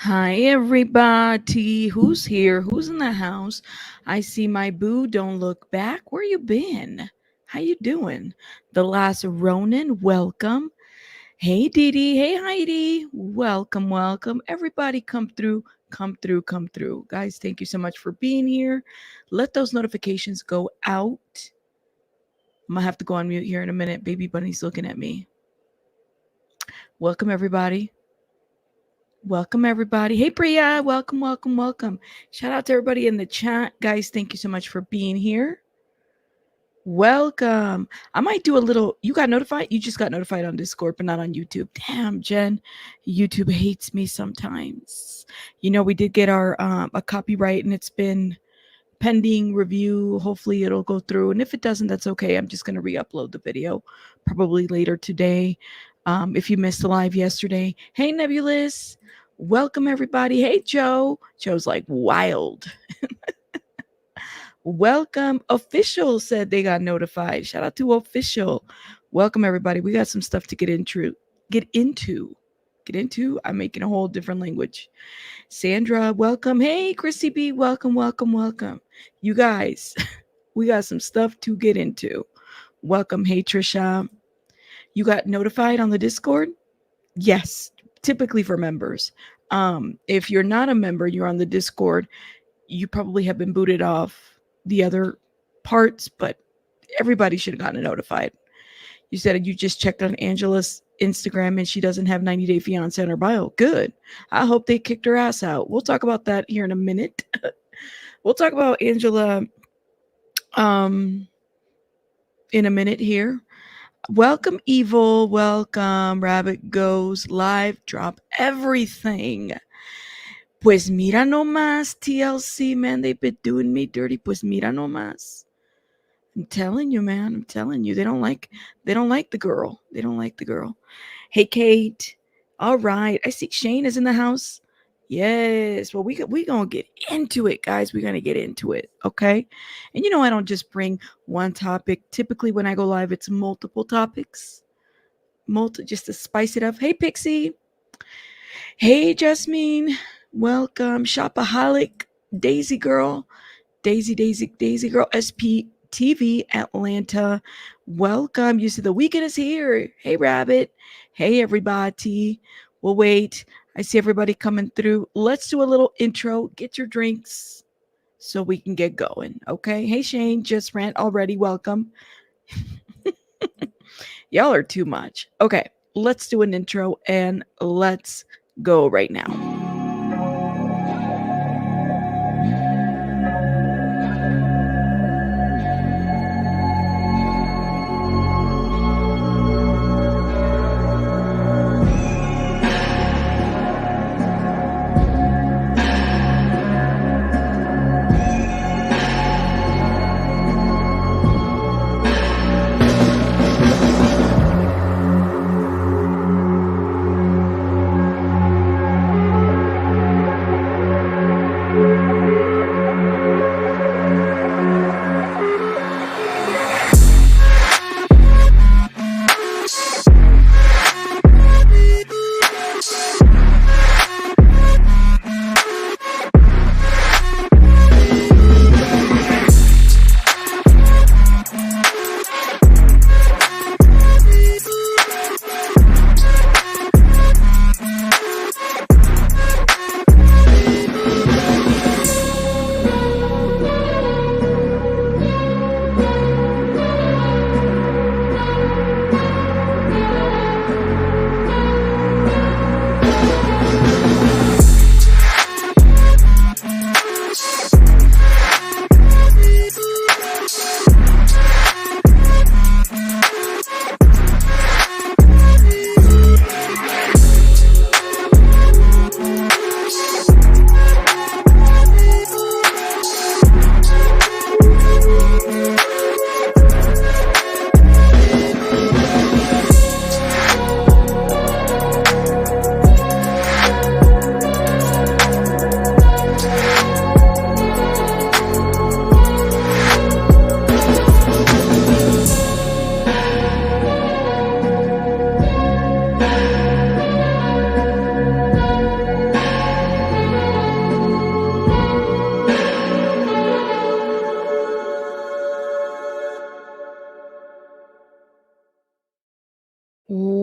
Hi everybody. Who's here? Who's in the house? I see my boo. Don't look back. Where you been? How you doing? The last Ronin, welcome. Hey Didi. Hey Heidi. Welcome, welcome. Everybody come through. Come through, come through. Guys, thank you so much for being here. Let those notifications go out. I'm gonna have to go on mute here in a minute. Baby Bunny's looking at me. Welcome everybody. Welcome, everybody. Hey, Priya. Welcome, welcome, welcome. Shout out to everybody in the chat. Guys, thank you so much for being here. Welcome. I might do a little. You got notified? You just got notified on Discord, but not on YouTube. Damn, Jen. YouTube hates me sometimes. You know, we did get our a copyright and it's been pending review. Hopefully it'll go through. And if it doesn't, that's okay. I'm just going to re-upload the video probably later today. If you missed the live yesterday. Hey, Nebulous. Welcome, everybody. Hey, Joe. Joe's like wild. Welcome. Official said they got notified. Shout out to Official. Welcome, everybody. We got some stuff to get into. I'm making a whole different language. Sandra, welcome. Hey, Chrissy B, welcome, welcome, welcome. You guys, we got some stuff to get into. Welcome. Hey, Trisha. You got notified on the Discord? Yes, typically for members. If you're not a member, you're on the Discord, you probably have been booted off the other parts, but everybody should have gotten notified. You said you just checked on Angela's Instagram and she doesn't have 90 Day Fiance on her bio. Good. I hope they kicked her ass out. We'll talk about that here in a minute. We'll talk about Angela in a minute here. Welcome, Evil. Welcome. Rabbit Goes Live. Drop everything. Pues mira nomás, TLC, man. They've been doing me dirty. Pues mira nomás. I'm telling you, man. I'm telling you. They don't like the girl. They don't like the girl. Hey, Kate. All right. I see Shane is in the house. Yes. Well, we going to get into it, guys. We're going to get into it. Okay. And you know, I don't just bring one topic. Typically when I go live, it's multiple topics. Just to spice it up. Hey, Pixie. Hey, Jasmine. Welcome. Shopaholic. Daisy Girl. Daisy Girl. SPTV Atlanta. Welcome. You see the weekend is here. Hey, Rabbit. Hey, everybody. We'll wait. I see everybody coming through. Let's do a little intro. Get your drinks so we can get going. Okay. Hey, Shane. Just rant already. Welcome. Y'all are too much. Okay. Let's do an intro and let's go right now.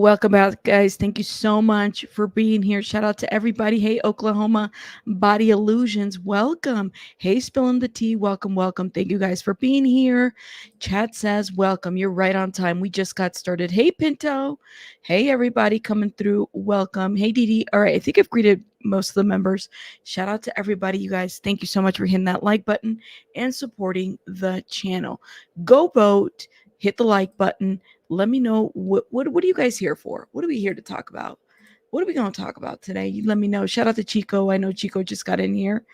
Welcome back, guys. Thank you so much for being here. Shout out to everybody. Hey, Oklahoma Body Illusions, welcome. Hey, Spilling the Tea, welcome, welcome. Thank you guys for being here. Chat says welcome. You're right on time. We just got started. Hey, Pinto. Hey, everybody coming through. Welcome. Hey, Didi. All right, I think I've greeted most of the members. Shout out to everybody, you guys. Thank you so much for hitting that like button and supporting the channel. Go vote. Hit the like button. Let me know what are you guys here for? What are we here to talk about? What are we going to talk about today? You let me know. Shout out to Chico. I know Chico just got in here.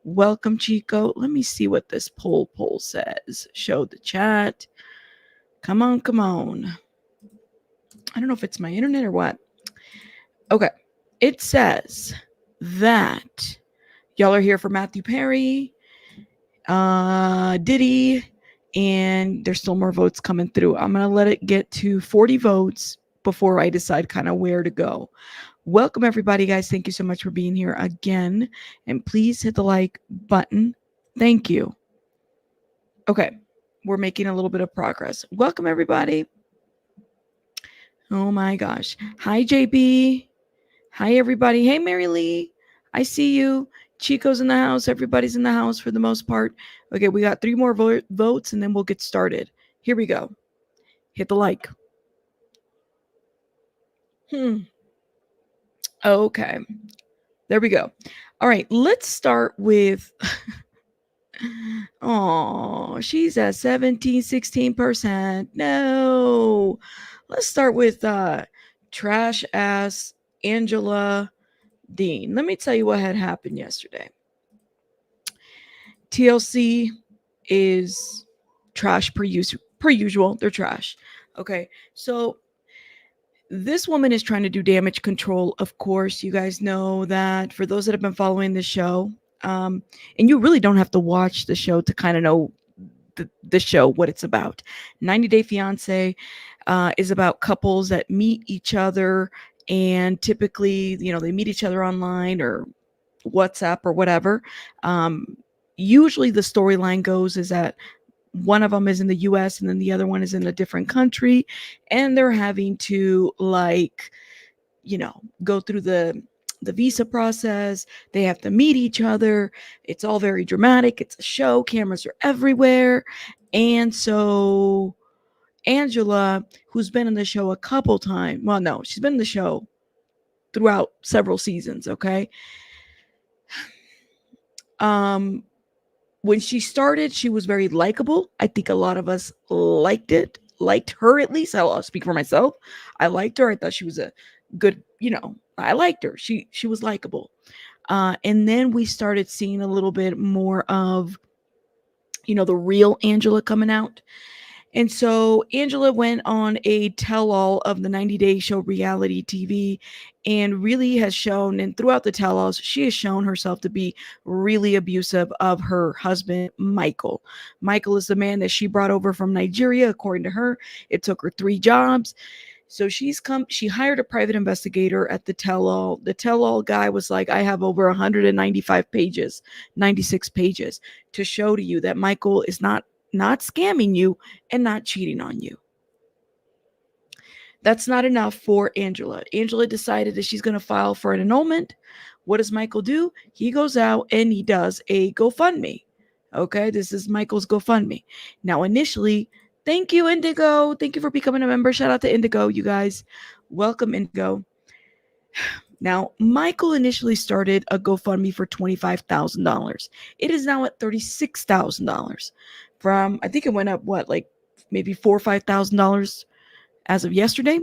Welcome, Chico. Let me see what this poll says. Show the chat. Come on, come on. I don't know if it's my internet or what. Okay. It says that y'all are here for Matthew Perry, Diddy, and there's still more votes coming through. I'm going to let it get to 40 votes before I decide kind of where to go. Welcome, everybody, guys. Thank you so much for being here again. And please hit the like button. Thank you. Okay. We're making a little bit of progress. Welcome, everybody. Oh, my gosh. Hi, JB. Hi, everybody. Hey, Mary Lee. I see you. Chico's in the house. Everybody's in the house for the most part. Okay, we got 3 more votes, and then we'll get started. Here we go. Hit the like. Okay. There we go. All right, let's start with... Oh, she's at 16%. No. Let's start with trash ass Angela Deem. Let me tell you what had happened yesterday. TLC is trash per usual. They're trash. Okay, so this woman is trying to do damage control. Of course, you guys know that. For those that have been following the show, and you really don't have to watch the show to kind of know the show, what it's about. 90 Day Fiance is about couples that meet each other, and typically, they meet each other online or WhatsApp or whatever. Usually the storyline goes is that one of them is in the US and then the other one is in a different country, and they're having to go through the visa process. They have to meet each other. It's all very dramatic. It's a show. Cameras are everywhere. And so Angela, who's been in the show a couple times, well, no, she's been in the show throughout several seasons, okay? When she started, she was very likable. I think a lot of us liked her at least. I'll speak for myself. I liked her. I thought she was a good, I liked her. She was likable. And then we started seeing a little bit more of, the real Angela coming out. And so Angela went on a tell-all of the 90 Day Show reality TV and really has shown, and throughout the tell-alls, she has shown herself to be really abusive of her husband, Michael. Michael is the man that she brought over from Nigeria, according to her. It took her 3 jobs. So she hired a private investigator at the tell-all. The tell-all guy was like, I have over 195 pages, 96 pages to show to you that Michael is not scamming you and not cheating on you. That's not enough for Angela. Angela decided that she's going to file for an annulment. What does Michael do? He goes out and he does a GoFundMe. Okay, this is Michael's GoFundMe. Now, initially, thank you, Indigo. Thank you for becoming a member. Shout out to Indigo, you guys. Welcome, Indigo. Now, Michael initially started a GoFundMe for $25,000. It is now at $36,000. From, I think it went up, maybe $4,000 or $5,000 as of yesterday.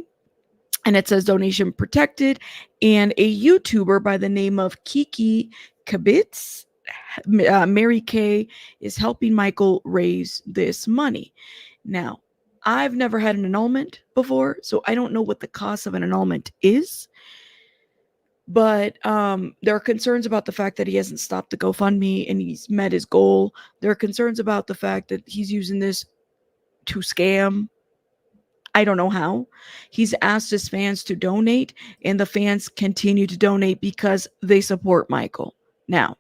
And it says donation protected. And a YouTuber by the name of Kiki Kabitz, Mary Kay, is helping Michael raise this money. Now, I've never had an annulment before, so I don't know what the cost of an annulment is. But there are concerns about the fact that he hasn't stopped the GoFundMe and he's met his goal. There are concerns about the fact that he's using this to scam. I don't know how. He's asked his fans to donate, and the fans continue to donate because they support Michael. Now,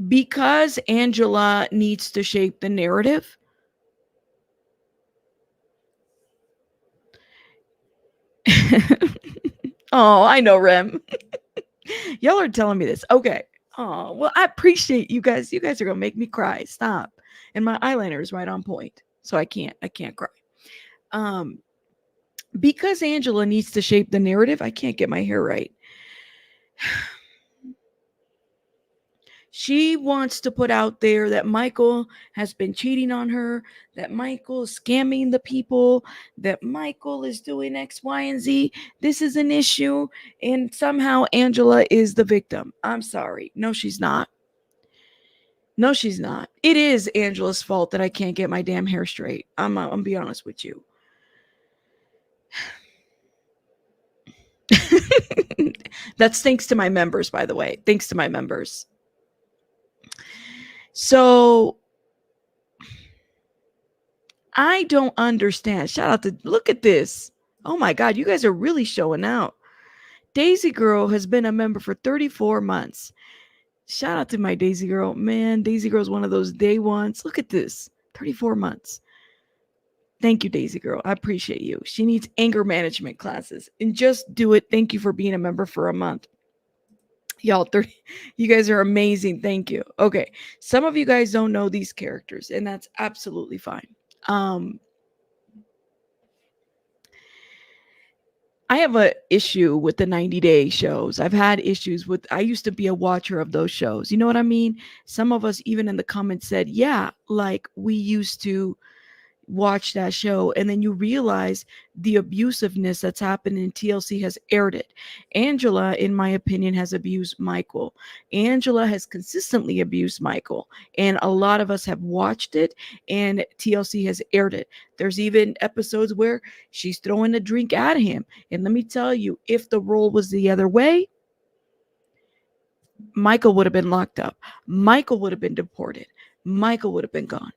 because Angela needs to shape the narrative Oh, I know, Rem. Y'all are telling me this. Okay. Oh, well, I appreciate you guys. You guys are gonna make me cry. Stop. And my eyeliner is right on point. So I can't cry. Um, because Angela needs to shape the narrative, I can't get my hair right. She wants to put out there that Michael has been cheating on her, that Michael is scamming the people, that Michael is doing X, Y, and Z. This is an issue, and somehow Angela is the victim. I'm sorry. No, she's not. No, she's not. It is Angela's fault that I can't get my damn hair straight. I'm gonna be honest with you. That's thanks to my members, by the way. Thanks to my members. So I don't understand. Shout out to, look at this. Oh my God, you guys are really showing out. Daisy Girl has been a member for 34 months. Shout out to my Daisy Girl. Man, Daisy Girl is one of those day ones. Look at this. 34 months. Thank you, Daisy Girl. I appreciate you. She needs anger management classes. And just do it. Thank you for being a member for a month. Y'all, 30, you guys are amazing. Thank you. Okay. Some of you guys don't know these characters, and that's absolutely fine. I have a issue with the 90-day shows. I've had issues with, I used to be a watcher of those shows. You know what I mean? Some of us even in the comments said, yeah, like we used to watch that show, and then you realize the abusiveness that's happened in TLC has aired it. Angela, in my opinion, has abused Michael. Angela has consistently abused Michael, and a lot of us have watched it, and TLC has aired it. There's even episodes where she's throwing a drink at him, and let me tell you, if the role was the other way, Michael would have been locked up. Michael would have been deported. Michael would have been gone.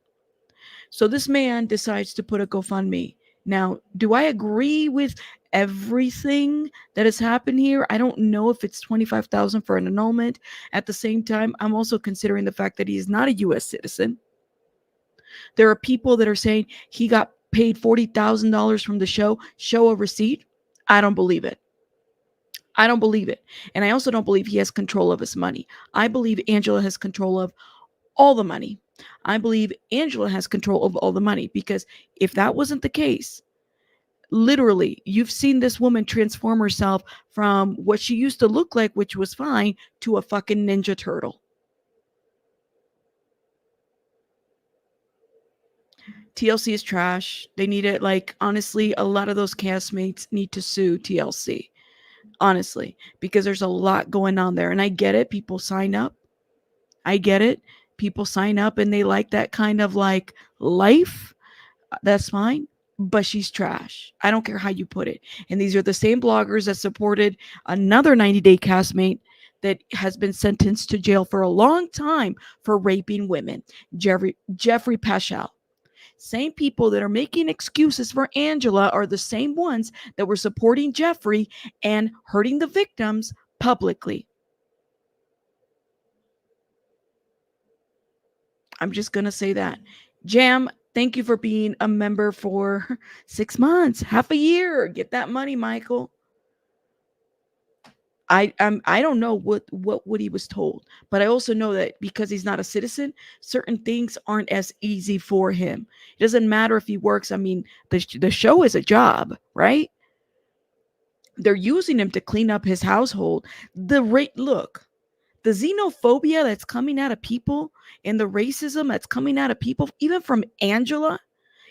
So this man decides to put a GoFundMe. Now, do I agree with everything that has happened here? I don't know if it's $25,000 for an annulment. At the same time, I'm also considering the fact that he is not a U.S. citizen. There are people that are saying he got paid $40,000 from the show. Show a receipt. I don't believe it. I don't believe it. And I also don't believe he has control of his money. I believe Angela has control of all the money. I believe Angela has control of all the money, because if that wasn't the case, literally, you've seen this woman transform herself from what she used to look like, which was fine, to a fucking Ninja Turtle. TLC is trash. They need it. Like, honestly, a lot of those castmates need to sue TLC. Honestly, because there's a lot going on there. And I get it. People sign up. I get it. People sign up and they like that kind of like life. That's fine. But she's trash. I don't care how you put it. And these are the same bloggers that supported another 90-day castmate that has been sentenced to jail for a long time for raping women, Jeffrey Paschal. Same people that are making excuses for Angela are the same ones that were supporting Jeffrey and hurting the victims publicly. I'm just going to say that. Jam, thank you for being a member for 6 months, half a year. Get that money, Michael. I don't know what he was told, but I also know that because he's not a citizen, certain things aren't as easy for him. It doesn't matter if he works. I mean, the show is a job, right? They're using him to clean up his household. Look, the xenophobia that's coming out of people and the racism that's coming out of people, even from Angela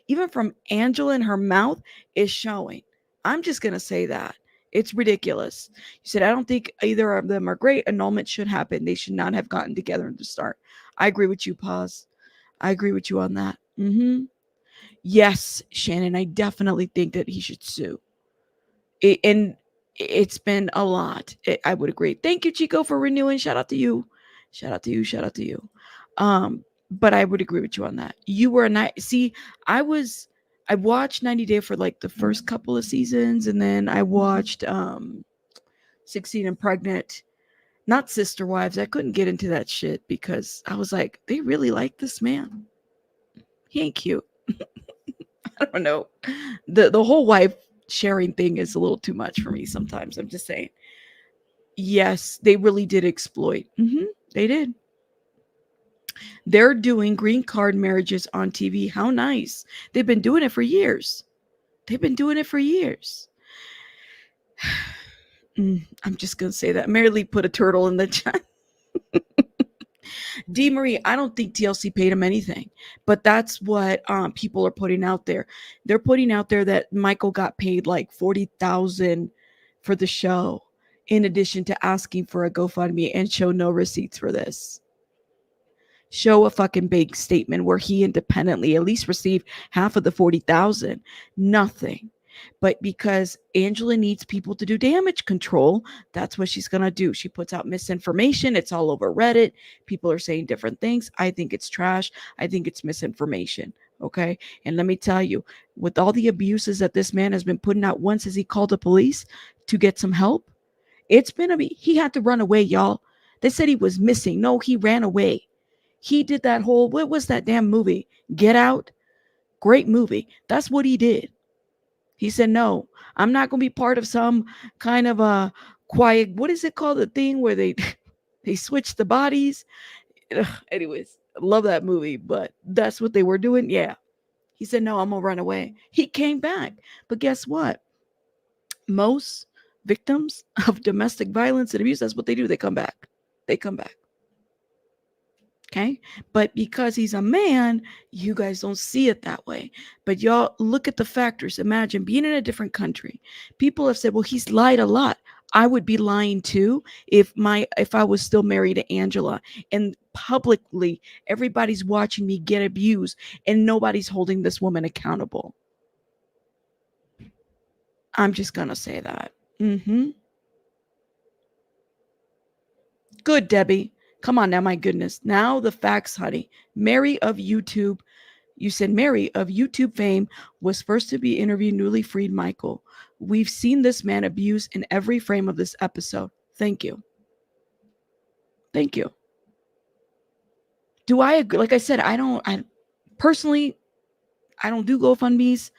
in her mouth, is showing. I'm just going to say that. It's ridiculous. You said, I don't think either of them are great. Annulment should happen. They should not have gotten together in the start. I agree with you, Paz. I agree with you on that. Yes, Shannon, I definitely think that he should sue. And it's been a lot. I would agree. Thank you, Chico, for renewing. Shout out to you. Shout out to you. Shout out to you. But I would agree with you on that. You were I watched 90 Day for like the first couple of seasons, and then I watched 16 and Pregnant, not Sister Wives. I couldn't get into that shit because I was like, they really like this man. He ain't cute. I don't know. The whole wife sharing thing is a little too much for me sometimes. I'm just saying. Yes, they really did exploit. They did. They're doing green card marriages on TV. How nice. They've been doing it for years. They've been doing it for years. I'm just going to say that. Mary Lee put a turtle in the chat. D. Marie, I don't think TLC paid him anything, but that's what people are putting out there. They're putting out there that Michael got paid like $40,000 for the show, in addition to asking for a GoFundMe, and show no receipts for this. Show a fucking big statement where he independently at least received half of the 40,000. Nothing. But because Angela needs people to do damage control, that's what she's going to do. She puts out misinformation. It's all over Reddit. People are saying different things. I think it's trash. I think it's misinformation. Okay. And let me tell you, with all the abuses that this man has been putting out, once as he called the police to get some help, it's been he had to run away, y'all. They said he was missing. No, he ran away. He did that whole, what was that damn movie? Get Out? Great movie. That's what he did. He said, no, I'm not going to be part of some kind of a quiet, what is it called? The thing where they switch the bodies. Anyways, love that movie, but that's what they were doing. Yeah. He said, no, I'm going to run away. He came back. But guess what? Most victims of domestic violence and abuse, that's what they do. They come back. They come back. Okay. But because he's a man, you guys don't see it that way. But y'all look at the factors. Imagine being in a different country. People have said, well, he's lied a lot. I would be lying too if I was still married to Angela, and publicly everybody's watching me get abused and nobody's holding this woman accountable. I'm just gonna say that. Good, Debbie. Come on now, my goodness. Now the facts, honey. Mary of YouTube. You said Mary of YouTube fame was first to be interviewed newly freed Michael. We've seen this man abuse in every frame of this episode. Thank you. Thank you. Do I agree? Like I said, I personally, I don't do GoFundMes.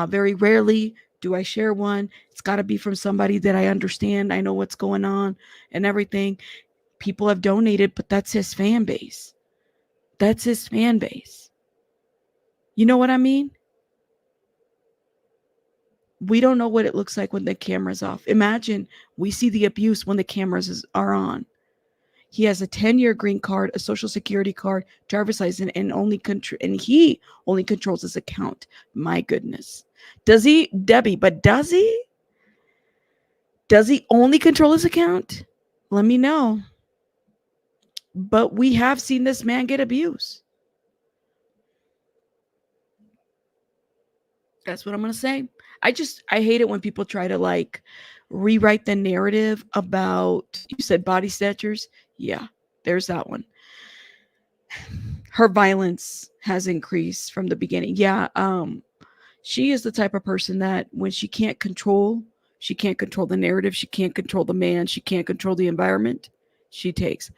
Very rarely do I share one. It's got to be from somebody that I understand. I know what's going on and everything. People have donated, but that's his fan base. That's his fan base. You know what I mean? We don't know what it looks like when the camera's off. Imagine we see the abuse when the cameras are on. He has a 10-year green card, a social security card, driver's license, and he only controls his account. My goodness. Does he, Debbie, but does he? Does he only control his account? Let me know. But we have seen this man get abused. That's what I'm going to say. I hate it when people try to like rewrite the narrative about, you said body snatchers. Yeah, there's that one. Her violence has increased from the beginning. Yeah. She is the type of person that when she can't control the narrative. She can't control the man. She can't control the environment. She takes.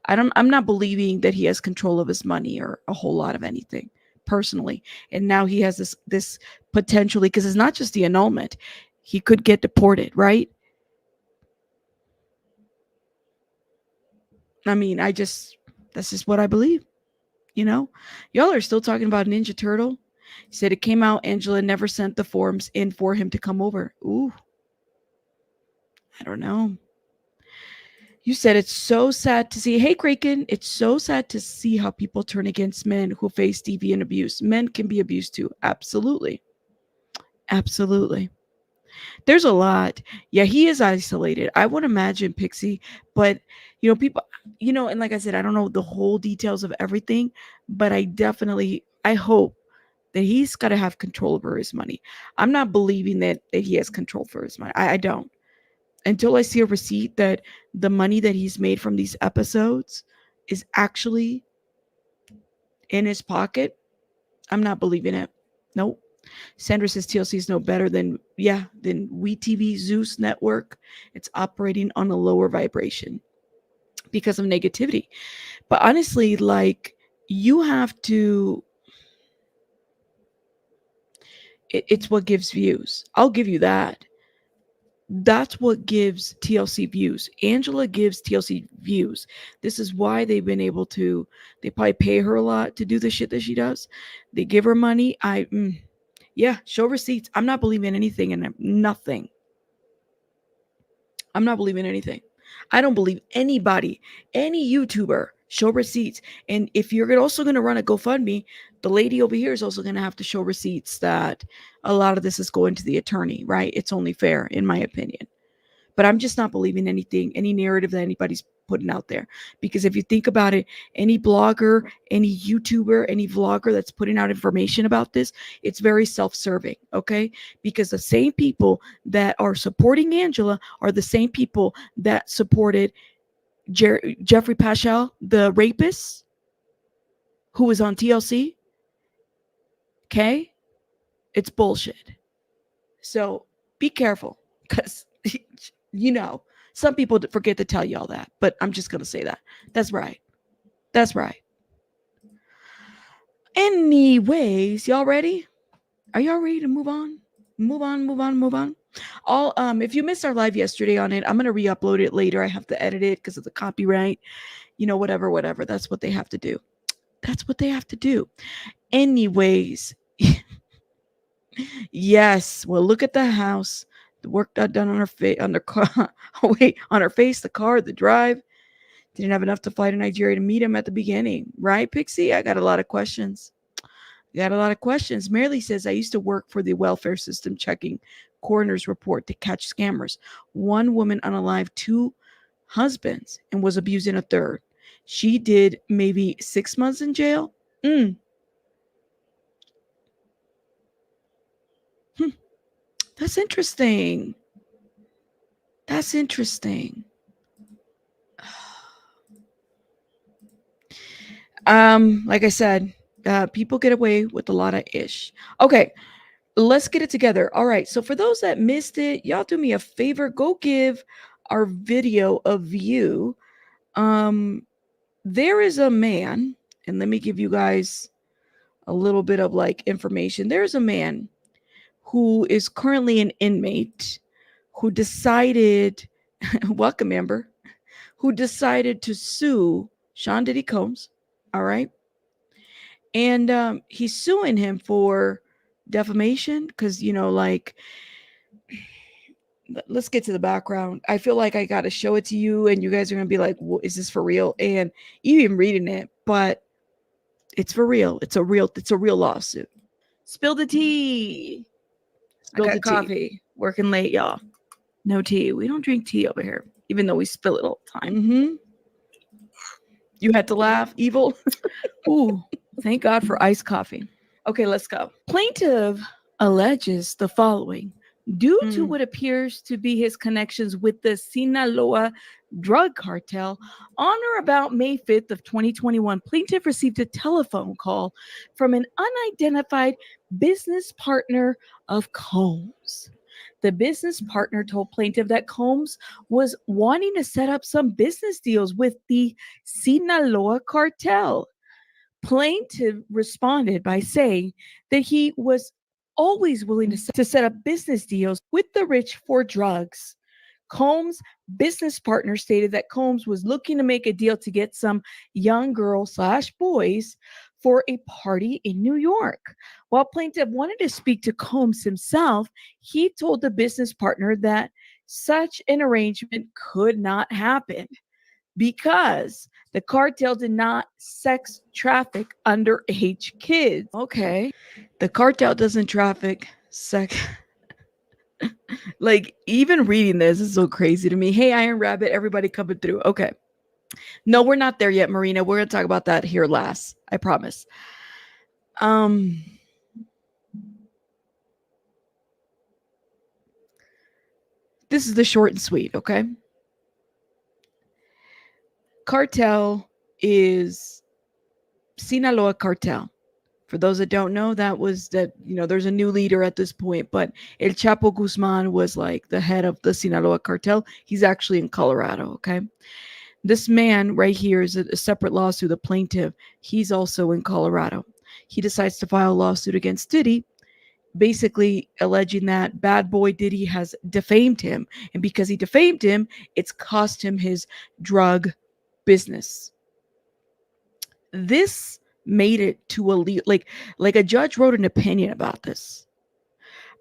I'm not believing that he has control of his money or a whole lot of anything personally. And now he has this potentially, because it's not just the annulment. He could get deported, right? I mean, that's just what I believe. You know, y'all are still talking about Ninja Turtle. He said it came out. Angela never sent the forms in for him to come over. Ooh, I don't know. You said it's so sad to see. Hey, Kraken, it's so sad to see how people turn against men who face deviant abuse. Men can be abused too. Absolutely. Absolutely. There's a lot. Yeah, he is isolated. I would imagine, Pixie, but people, and like I said, I don't know the whole details of everything, but I hope that he's got to have control over his money. I'm not believing that he has control for his money. I don't. Until I see a receipt that the money that he's made from these episodes is actually in his pocket, I'm not believing it. Nope. Sandra says TLC is no better than WeTV Zeus network. It's operating on a lower vibration because of negativity. But honestly, like, you have to, It's what gives views. I'll give you that. That's what gives TLC views. Angela gives TLC views. This is why they've been able to, they probably pay her a lot to do the shit that she does. They give her money. Yeah, show receipts. I'm not believing anything and nothing. I'm not believing anything. I don't believe anybody, any YouTuber. Show receipts. And if you're also going to run a GoFundMe, the lady over here is also going to have to show receipts that a lot of this is going to the attorney, right? It's only fair, in my opinion. But I'm just not believing anything, any narrative that anybody's putting out there. Because if you think about it, any blogger, any YouTuber, any vlogger that's putting out information about this, it's very self-serving, okay? Because the same people that are supporting Angela are the same people that supported Jeffrey Paschal, the rapist, who was on TLC. Okay? It's bullshit. So be careful, because you know, some people forget to tell you all that, but I'm just going to say that. That's right. That's right. Anyways, y'all ready? Are y'all ready to move on? Move on. If you missed our live yesterday on it, I'm going to re-upload it later. I have to edit it because of the copyright. You know, whatever. That's what they have to do. Anyways, yes. Well, look at the house. The work done on her face, on the car. On her face, the car, the drive. Didn't have enough to fly to Nigeria to meet him at the beginning, right, Pixie? I got a lot of questions. Merely says, I used to work for the welfare system checking coroner's report to catch scammers. One woman unalived 2 husbands and was abusing a third. She did maybe 6 months in jail. That's interesting. Like I said, people get away with a lot of ish. Okay, let's get it together. All right, so for those that missed it, y'all do me a favor, go give our video a view. There is a man, and let me give you guys a little bit of like information. There's a man who is currently an inmate who decided, welcome Amber, who decided to sue Sean Diddy Combs. All right. And he's suing him for defamation because, you know, like, let's get to the background. I feel like I got to show it to you and you guys are going to be like, well, is this for real? And you even reading it, but it's for real. It's a real lawsuit. Spill the tea. Spill the coffee. Working late, y'all. No tea. We don't drink tea over here, even though we spill it all the time. You had to laugh, evil. Ooh, thank God for iced coffee. Okay, let's go. Plaintiff alleges the following. Due to what appears to be his connections with the Sinaloa drug cartel, on or about May 5th of 2021, plaintiff received a telephone call from an unidentified business partner of Combs. The business partner told plaintiff that Combs was wanting to set up some business deals with the Sinaloa cartel. Plaintiff responded by saying that he was always willing to set up business deals with the rich for drugs. Combs' business partner stated that Combs was looking to make a deal to get some young girls/boys for a party in New York. While plaintiff wanted to speak to Combs himself, he told the business partner that such an arrangement could not happen because the cartel did not sex traffic underage kids. Okay. The cartel doesn't traffic sex. Like, even reading this is so crazy to me. Hey, Iron Rabbit, everybody coming through. Okay. No, we're not there yet, Marina. We're going to talk about that here last. I promise. This is the short and sweet, okay? Cartel is Sinaloa Cartel. For those that don't know, there's a new leader at this point, but El Chapo Guzman was like the head of the Sinaloa Cartel. He's actually in Colorado, okay? This man right here is a separate lawsuit, the plaintiff. He's also in Colorado. He decides to file a lawsuit against Diddy basically alleging that bad boy Diddy has defamed him. And because he defamed him, it's cost him his drug business. This made it to a like a judge wrote an opinion about this.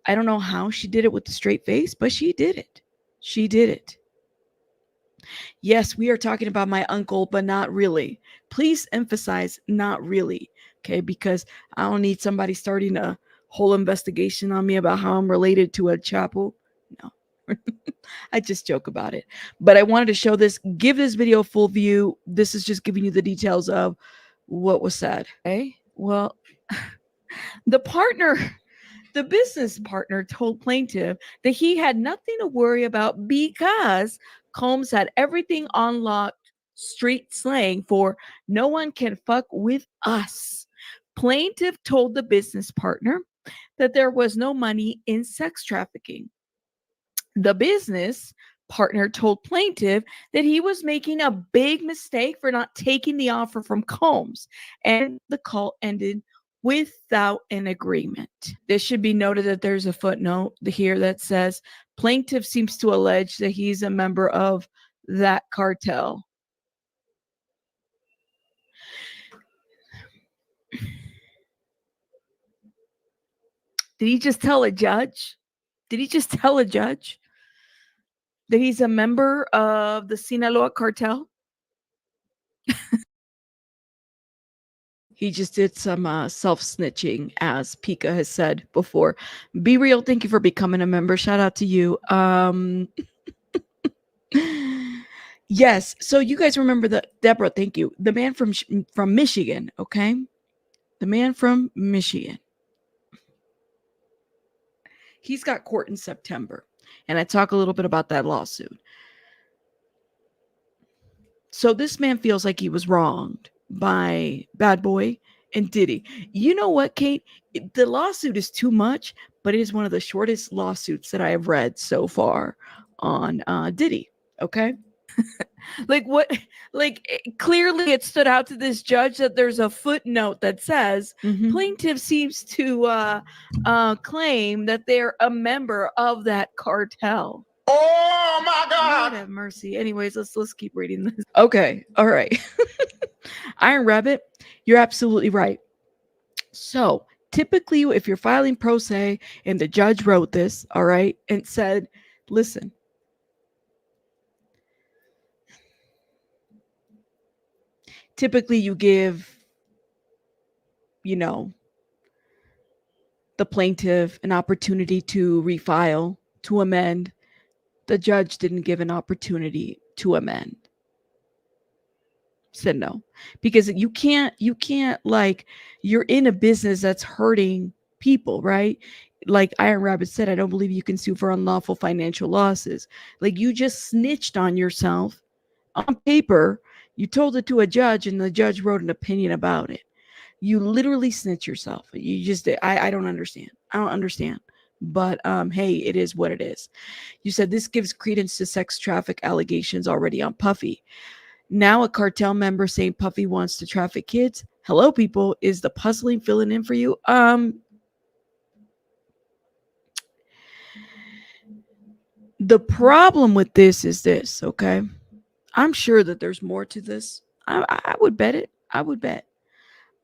I don't know how she did it with a straight face, but she did it. She did it. Yes, we are talking about my uncle, but not really. Please emphasize not really, okay? Because I don't need somebody starting a whole investigation on me about how I'm related to a chapel. No. I just joke about it. But I wanted to show this, give this video a full view. This is just giving you the details of what was said. Okay. Well, the partner, the business partner told plaintiff that he had nothing to worry about because Combs had everything on lock, street slang for no one can fuck with us. Plaintiff told the business partner that there was no money in sex trafficking. The business partner told plaintiff that he was making a big mistake for not taking the offer from Combs, and the call ended without an agreement. This should be noted that there's a footnote here that says plaintiff seems to allege that he's a member of that cartel. Did he just tell a judge? Did he just tell a judge that he's a member of the Sinaloa Cartel? He just did some self-snitching, as Pika has said before. Be Real, thank you for becoming a member. Shout out to you. Yes, so you guys remember the Deborah, thank you. The man from Michigan, okay? The man from Michigan. He's got court in September, and I talk a little bit about that lawsuit. So this man feels like he was wronged by Bad Boy and Diddy. You know what, Kate? The lawsuit is too much, but it is one of the shortest lawsuits that I have read so far on Diddy. Okay. Like what? Like clearly it stood out to this judge that there's a footnote that says plaintiff seems to claim that they're a member of that cartel. Oh my God! Lord have mercy. Anyways, let's keep reading this. Okay, all right. Iron Rabbit, you're absolutely right. So typically, if you're filing pro se and the judge wrote this, all right, and said, listen, typically you give, you know, the plaintiff an opportunity to refile, to amend. The judge didn't give an opportunity to amend. Said no, because you can't like, you're in a business that's hurting people, right? Like Iron Rabbit said, I don't believe you can sue for unlawful financial losses. Like you just snitched on yourself on paper. You told it to a judge and the judge wrote an opinion about it. You literally snitch yourself. You just I don't understand. I don't understand. But hey, it is what it is. You said this gives credence to sex traffic allegations already on Puffy. Now a cartel member saying Puffy wants to traffic kids. Hello, people. Is the puzzling filling in for you? The problem with this is this, okay? I'm sure that there's more to this. I would bet it. I would bet.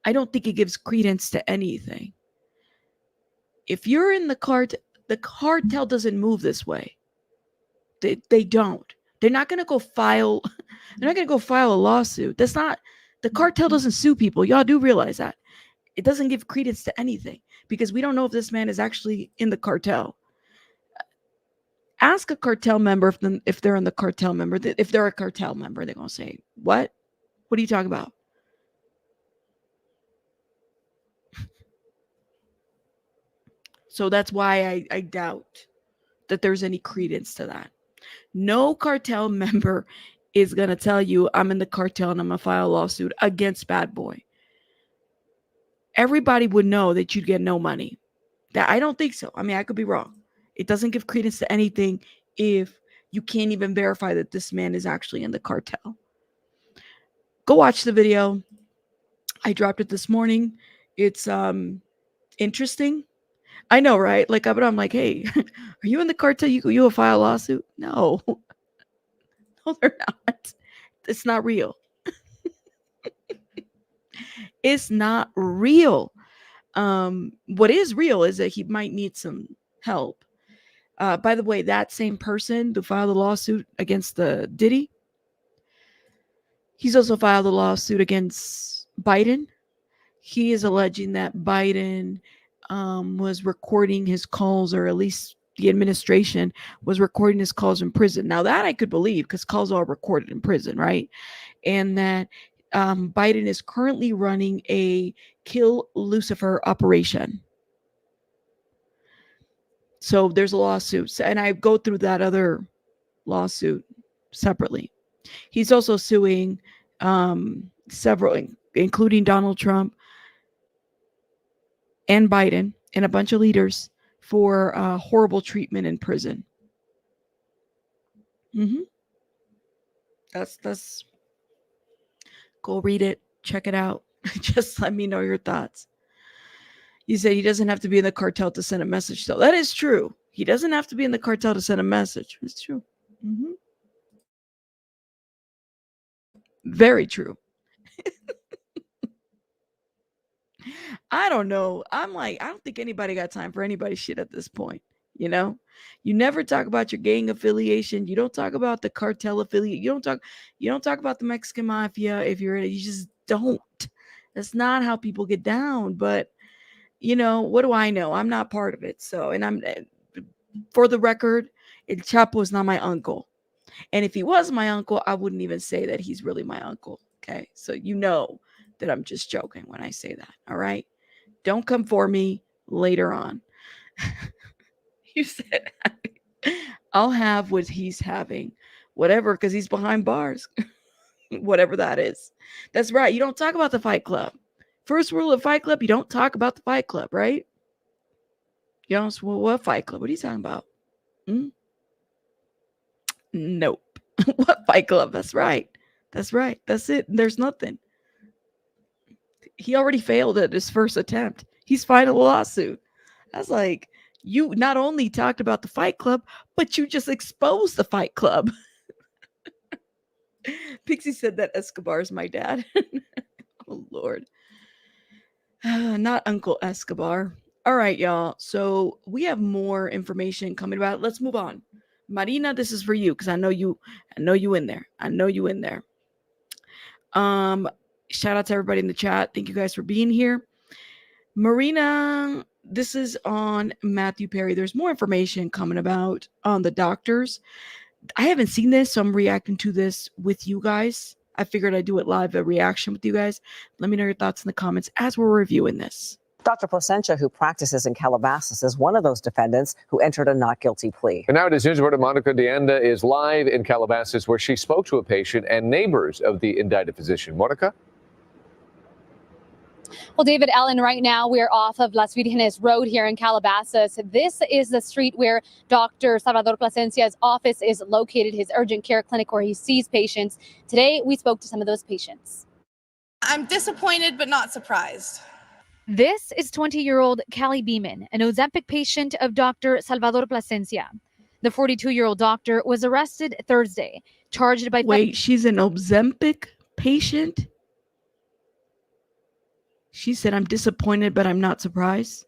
I don't think it gives credence to anything. If you're in the cartel doesn't move this way. They don't. They're not gonna go file. They're not gonna go file a lawsuit. That's not. The cartel doesn't sue people. Y'all do realize that. It doesn't give credence to anything because we don't know if this man is actually in the cartel. Ask a cartel member if they're in the cartel member. If they're a cartel member, they're gonna say, "What? What are you talking about?" So that's why I doubt that there's any credence to that. No cartel member is going to tell you, I'm in the cartel and I'm going to file a lawsuit against Bad Boy. Everybody would know that you'd get no money. That I don't think so. I mean, I could be wrong. It doesn't give credence to anything if you can't even verify that this man is actually in the cartel. Go watch the video. I dropped it this morning. It's interesting. I know, right? Like, but I'm like, hey, are you in the cartel? You will file a lawsuit? No, no, they're not. It's not real. It's not real. What is real is that he might need some help. By the way, that same person who filed a lawsuit against the Diddy, he's also filed a lawsuit against Biden. He is alleging that Biden was recording his calls, or at least the administration was recording his calls in prison. Now that I could believe, because calls are recorded in prison, right? And that Biden is currently running a kill Lucifer operation. So there's a lawsuit, and I go through that other lawsuit separately. He's also suing several, including Donald Trump and Biden and a bunch of leaders for horrible treatment in prison. Mm-hmm. That's. Go read it. Check it out. Just let me know your thoughts. You said he doesn't have to be in the cartel to send a message, though. That is true. He doesn't have to be in the cartel to send a message. It's true. Mm-hmm. Very true. I don't know. I'm like, I don't think anybody got time for anybody's shit at this point. You know, you never talk about your gang affiliation. You don't talk about the cartel affiliate. You don't talk about the Mexican mafia. If you're in it, you just don't. That's not how people get down. But you know, what do I know? I'm not part of it. So, and I'm, for the record, El Chapo is not my uncle. And if he was my uncle, I wouldn't even say that he's really my uncle. Okay. So you know that I'm just joking when I say that. All right. Don't come for me later on. You said, I'll have what he's having, whatever, because he's behind bars, whatever that is. That's right. You don't talk about the Fight Club. First rule of Fight Club, you don't talk about the Fight Club, right? You don't, well, what Fight Club? What are you talking about? Nope. What Fight Club? That's right. That's right. That's it. There's nothing. He already failed at his first attempt. He's filing a lawsuit. That's like, you not only talked about the Fight Club, but you just exposed the Fight Club. Pixie said that Escobar is my dad. Oh, Lord. Not Uncle Escobar. All right, y'all. So we have more information coming about it. Let's move on. Marina, this is for you because I know you in there. I know you in there. Shout out to everybody in the chat. Thank you guys for being here. Marina, this is on Matthew Perry. There's more information coming about on the doctors. I haven't seen this, so I'm reacting to this with you guys. I figured I'd do it live, a reaction with you guys. Let me know your thoughts in the comments as we're reviewing this. Dr. Placencia, who practices in Calabasas, is one of those defendants who entered a not guilty plea. And now it is news reporter Monica de Anda is live in Calabasas, where she spoke to a patient and neighbors of the indicted physician. Monica? Well, David, Ellen, right now we're off of Las Virgenes Road here in Calabasas. This is the street where Dr. Salvador Placencia's office is located, his urgent care clinic where he sees patients. Today, we spoke to some of those patients. I'm disappointed, but not surprised. This is 20-year-old Callie Beeman, an Ozempic patient of Dr. Salvador Placencia. The 42-year-old doctor was arrested Thursday, charged by... Wait, she's an Ozempic patient? She said, I'm disappointed, but I'm not surprised.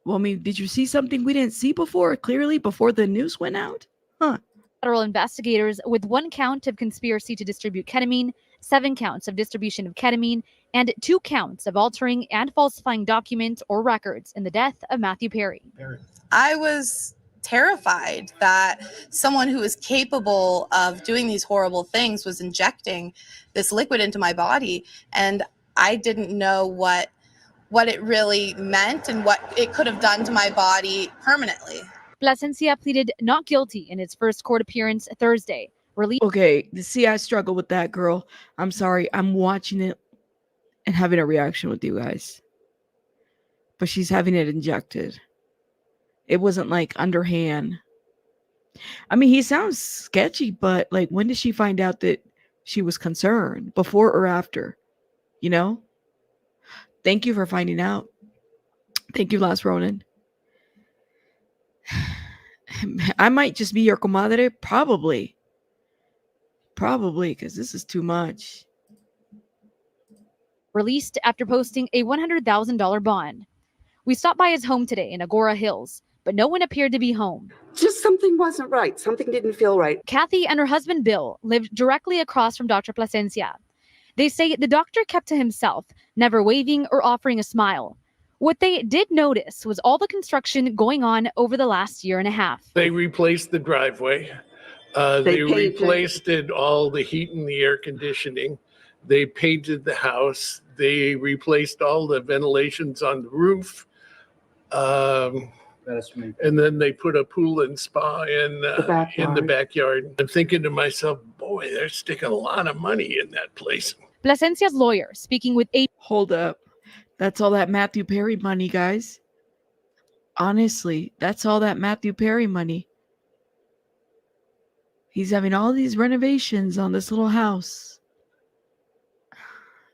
Well, I mean, did you see something we didn't see before, clearly, before the news went out? Huh. Federal investigators with 1 count of conspiracy to distribute ketamine, 7 counts of distribution of ketamine, and 2 counts of altering and falsifying documents or records in the death of Matthew Perry. I was terrified that someone who is capable of doing these horrible things was injecting this liquid into my body, and I didn't know what it really meant and what it could have done to my body permanently. Placencia pleaded not guilty in his first court appearance Thursday. Okay, see, I struggle with that, girl. I'm sorry. I'm watching it and having a reaction with you guys. But she's having it injected. It wasn't like underhand. I mean, he sounds sketchy, but like, when did she find out that she was concerned? Before or after? You know? Thank you for finding out. Thank you, Last Ronan. I might just be your comadre. Probably, because this is too much. Released after posting a $100,000 bond. We stopped by his home today in Agora Hills, but no one appeared to be home. Just something wasn't right. Something didn't feel right. Kathy and her husband Bill lived directly across from Dr. Plasencia. They say the doctor kept to himself, never waving or offering a smile. What they did notice was all the construction going on over the last year and a half. They replaced the driveway. They replaced all the heat and the air conditioning. They painted the house. They replaced all the ventilations on the roof. And then they put a pool and spa in the backyard. I'm thinking to myself, boy, they're sticking a lot of money in that place. Plasencia's lawyer, speaking with a... Hold up. That's all that Matthew Perry money, guys. Honestly, that's all that Matthew Perry money. He's having all these renovations on this little house.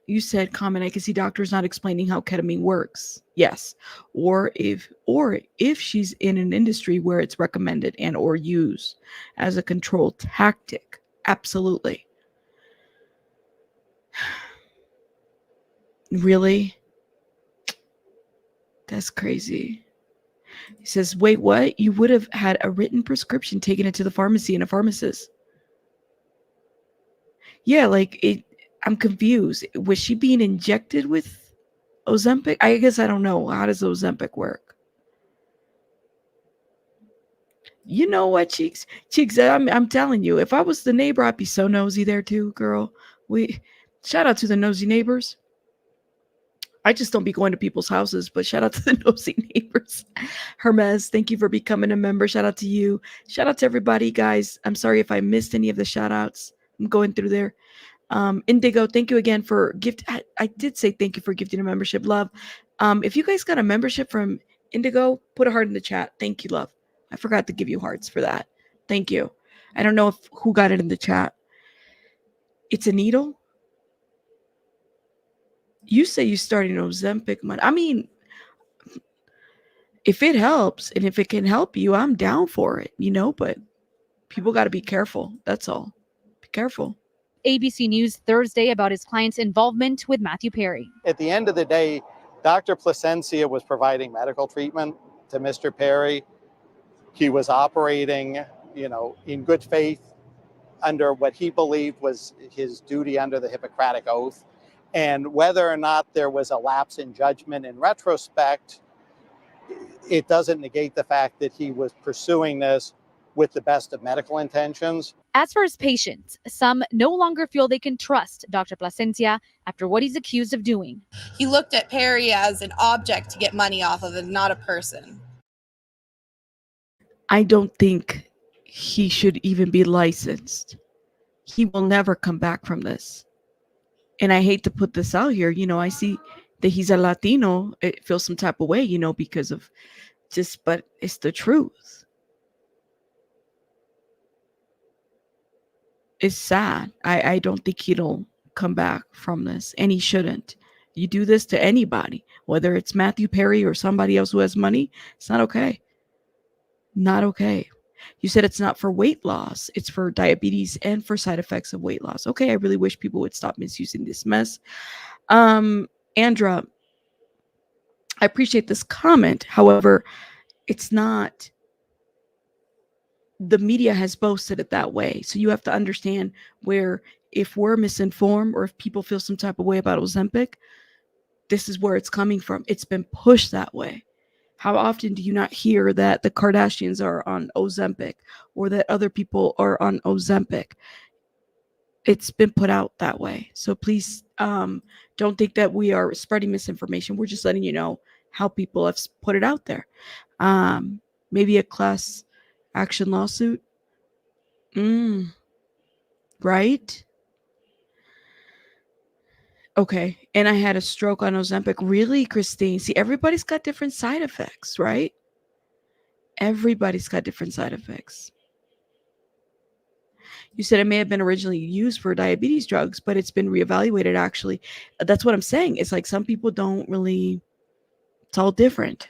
You said, comment, I can see doctors not explaining how ketamine works. Yes. Or if she's in an industry where it's recommended and or used as a control tactic. Absolutely. Really? That's crazy. He says, wait, what? You would have had a written prescription taken into the pharmacy and a pharmacist. Yeah, I'm confused. Was she being injected with Ozempic? I guess I don't know. How does Ozempic work? You know what, Cheeks? Cheeks, I'm telling you, if I was the neighbor, I'd be so nosy there too, girl. Shout out to the nosy neighbors. I just don't be going to people's houses, but shout out to the nosy neighbors. Hermes, thank you for becoming a member. Shout out to you. Shout out to everybody, guys. I'm sorry if I missed any of the shout outs. I'm going through there. Indigo, thank you again for gift. I did say thank you for gifting a membership, love. If you guys got a membership from Indigo, put a heart in the chat. Thank you, love. I forgot to give you hearts for that. Thank you. I don't know who got it in the chat. It's a needle. You say you started Ozempic money. I mean, if it helps and if it can help you, I'm down for it, but people got to be careful. That's all. Be careful. ABC News Thursday about his client's involvement with Matthew Perry. At the end of the day, Dr. Plasencia was providing medical treatment to Mr. Perry. He was operating, in good faith under what he believed was his duty under the Hippocratic Oath. And whether or not there was a lapse in judgment in retrospect, it doesn't negate the fact that he was pursuing this with the best of medical intentions. As for his patients, some no longer feel they can trust Dr. Plasencia after what he's accused of doing. He looked at Perry as an object to get money off of and not a person. I don't think he should even be licensed. He will never come back from this. And I hate to put this out here. I see that he's a Latino. It feels some type of way, because of but it's the truth. It's sad. I don't think he'll come back from this, and he shouldn't. You do this to anybody, whether it's Matthew Perry or somebody else who has money, it's not okay. Not okay. You said it's not for weight loss. It's for diabetes and for side effects of weight loss. Okay, I really wish people would stop misusing this mess. Andra, I appreciate this comment. However, it's not. The media has boasted it that way. So you have to understand where if we're misinformed or if people feel some type of way about Ozempic, this is where it's coming from. It's been pushed that way. How often do you not hear that the Kardashians are on Ozempic or that other people are on Ozempic? It's been put out that way. So please don't think that we are spreading misinformation. We're just letting you know how people have put it out there. Maybe a class action lawsuit. Right? Okay. And I had a stroke on Ozempic. Really, Christine? See, everybody's got different side effects, right? Everybody's got different side effects. You said it may have been originally used for diabetes drugs, but it's been reevaluated, actually. That's what I'm saying. It's like some people don't really It's all different.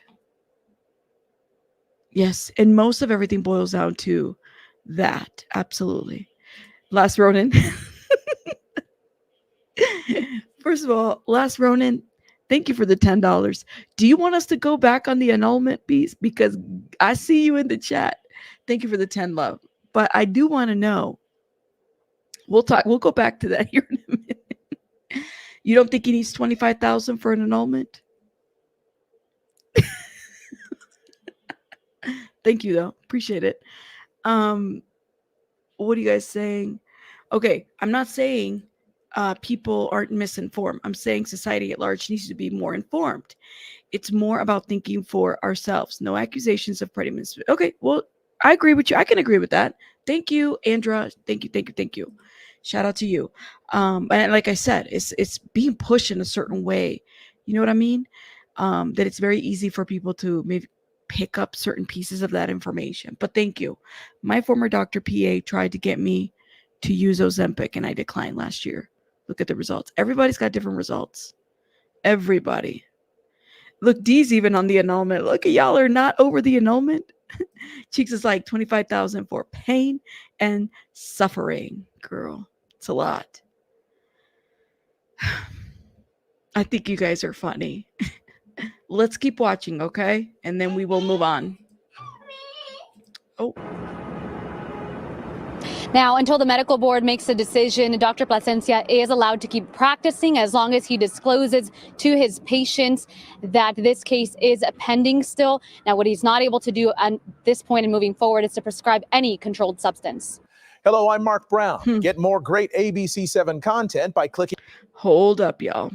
Yes, and most of everything boils down to that. Absolutely. Last Ronin. First of all, Last Ronin, thank you for the $10. Do you want us to go back on the annulment piece? Because I see you in the chat. Thank you for the 10 love. But I do want to know. We'll go back to that here in a minute. You don't think he needs 25,000 for an annulment? Thank you though. Appreciate it. What are you guys saying? Okay, I'm not saying people aren't misinformed. I'm saying society at large needs to be more informed. It's more about thinking for ourselves. No accusations of prejudice. Okay, well, I agree with you. I can agree with that. Thank you, Andra. Thank you. Shout out to you. And like I said, it's being pushed in a certain way. You know what I mean? That it's very easy for people to maybe pick up certain pieces of that information. But thank you. My former doctor PA tried to get me to use Ozempic and I declined last year. Look at the results. Everybody's got different results. Everybody. Look, D's even on the annulment. Look at y'all are not over the annulment. Cheeks is like 25,000 for pain and suffering. Girl, it's a lot. I think you guys are funny. Let's keep watching, okay? And then we will move on. Oh. Now, until the medical board makes a decision, Dr. Plasencia is allowed to keep practicing as long as he discloses to his patients that this case is pending still. Now, what he's not able to do at this point and moving forward is to prescribe any controlled substance. Hello, I'm Mark Brown. Get more great ABC7 content by clicking. Hold up, y'all.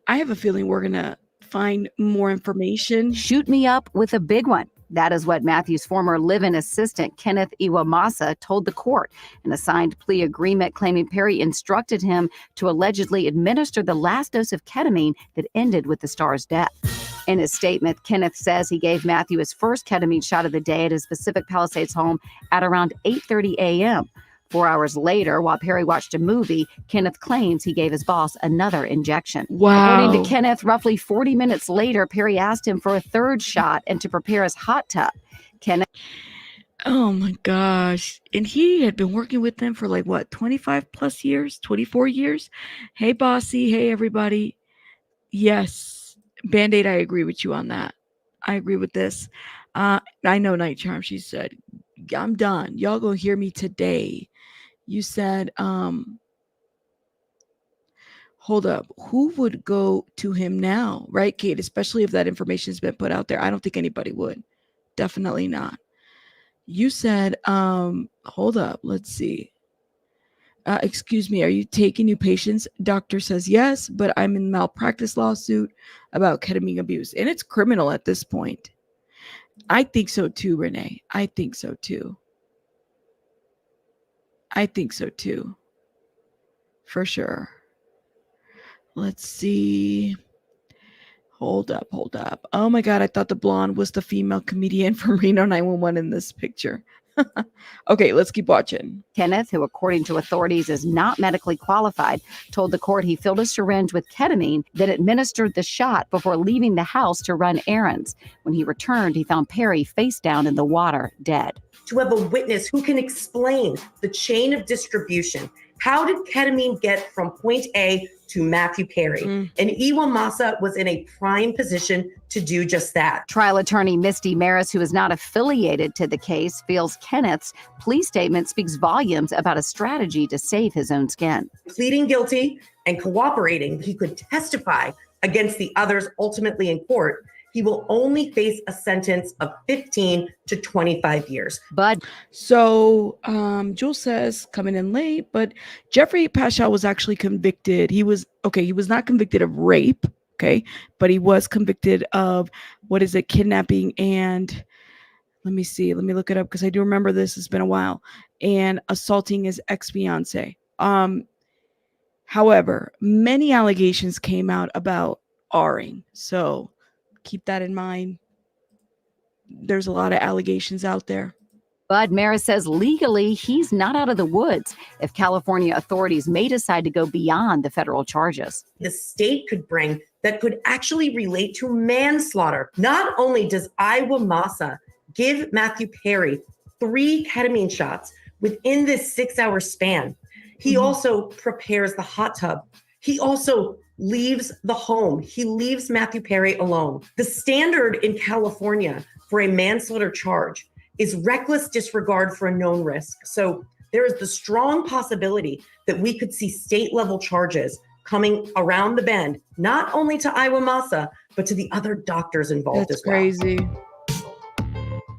I have a feeling we're going to find more information. Shoot me up with a big one. That is what Matthew's former live-in assistant, Kenneth Iwamasa, told the court. An assigned plea agreement claiming Perry instructed him to allegedly administer the last dose of ketamine that ended with the star's death. In his statement, Kenneth says he gave Matthew his first ketamine shot of the day at his Pacific Palisades home at around 8:30 a.m. 4 hours later, while Perry watched a movie, Kenneth claims he gave his boss another injection. Wow. According to Kenneth, roughly 40 minutes later, Perry asked him for a third shot and to prepare his hot tub. Kenneth. Oh my gosh. And he had been working with them for like what, 25 plus years, 24 years? Hey, bossy. Hey, everybody. Yes. Band-Aid, I agree with you on that. I agree with this. I know Night Charm. She said, I'm done. Y'all gonna hear me today. You said, hold up. Who would go to him now? Right, Kate? Especially if that information has been put out there. I don't think anybody would. Definitely not. You said, hold up. Let's see. Excuse me. Are you taking new patients? Doctor says yes, but I'm in malpractice lawsuit about ketamine abuse. And it's criminal at this point. I think so too, Renee. I think so too. For sure. Let's see. Hold up. Oh my God, I thought the blonde was the female comedian from Reno 911 in this picture. Okay, let's keep watching. Kenneth, who according to authorities is not medically qualified, told the court he filled a syringe with ketamine, then administered the shot before leaving the house to run errands. When he returned, he found Perry face down in the water, dead. To have a witness who can explain the chain of distribution. How did ketamine get from point A to Matthew Perry? And Iwamasa was in a prime position to do just that. Trial attorney Misty Maris, who is not affiliated to the case, feels Kenneth's plea statement speaks volumes about a strategy to save his own skin. Pleading guilty and cooperating, he could testify against the others ultimately in court. He will only face a sentence of 15 to 25 years. But so Jules says coming in late, but Jeffrey Pasha was actually convicted. He was not convicted of rape, okay, but he was convicted of kidnapping and let me look it up because I do remember this. It's been a while, and assaulting his ex-fiance. However, many allegations came out about R-ing, so keep that in mind. There's a lot of allegations out there. Bud Maris says legally he's not out of the woods if California authorities may decide to go beyond the federal charges. The state could bring that could actually relate to manslaughter. Not only does IIESANMI give Matthew Perry 3 ketamine shots within this 6-hour span, he also prepares the hot tub. He also leaves the home. He leaves Matthew Perry alone. The standard in California for a manslaughter charge is reckless disregard for a known risk. So there is the strong possibility that we could see state-level charges coming around the bend, not only to IIESANMI, but to the other doctors involved as well. That's crazy.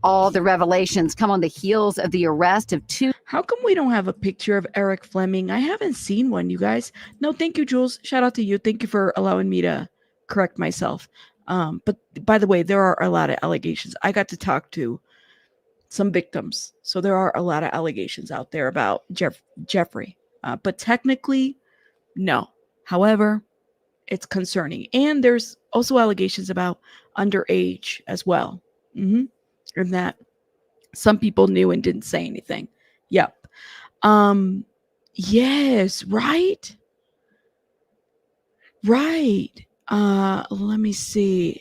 All the revelations come on the heels of the arrest of 2. How come we don't have a picture of Eric Fleming? I haven't seen one, you guys. No, thank you, Jules. Shout out to you. Thank you for allowing me to correct myself. But by the way, there are a lot of allegations. I got to talk to some victims. So there are a lot of allegations out there about Jeffrey. But technically, no. However, it's concerning. And there's also allegations about underage as well. And that some people knew and didn't say anything. Yep. Yes, right. Right. Let me see.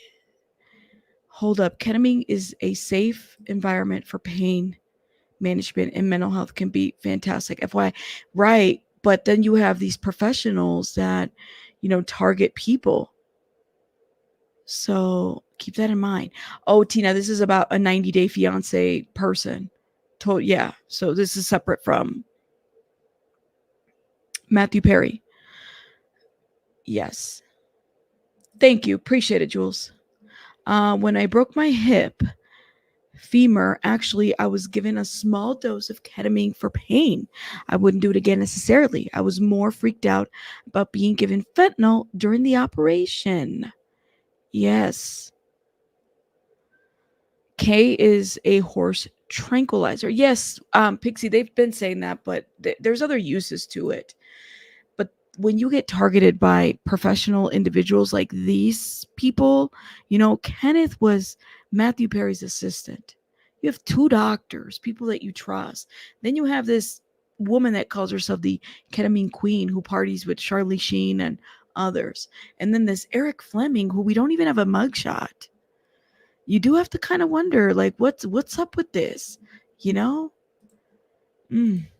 Hold up. Ketamine is a safe environment for pain management, and mental health can be fantastic. FYI. Right. But then you have these professionals that, target people. So keep that in mind. Oh, Tina, this is about a 90-day fiance person. Yeah. So this is separate from Matthew Perry. Yes. Thank you. Appreciate it, Jules. When I broke my femur, actually, I was given a small dose of ketamine for pain. I wouldn't do it again necessarily. I was more freaked out about being given fentanyl during the operation. Yes. K is a horse tranquilizer. Yes, Pixie, they've been saying that, but there's other uses to it. But when you get targeted by professional individuals like these people, Kenneth was Matthew Perry's assistant. You have 2 doctors, people that you trust. Then you have this woman that calls herself the ketamine queen who parties with Charlie Sheen and others. And then this Eric Fleming, who we don't even have a mugshot. You do have to kind of wonder, like, what's up with this,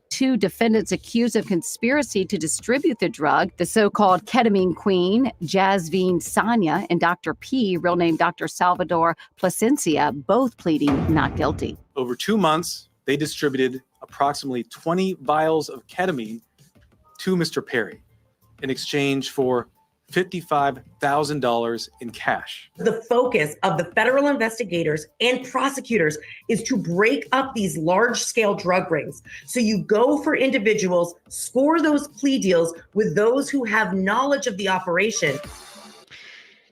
2 defendants accused of conspiracy to distribute the drug, the so-called ketamine queen, Jasvine Sanya, and Dr. P, real name Dr. Salvador Plasencia, both pleading not guilty. Over 2 months, they distributed approximately 20 vials of ketamine to Mr. Perry in exchange for $55,000 in cash. The focus of the federal investigators and prosecutors is to break up these large-scale drug rings. So you go for individuals, score those plea deals with those who have knowledge of the operation.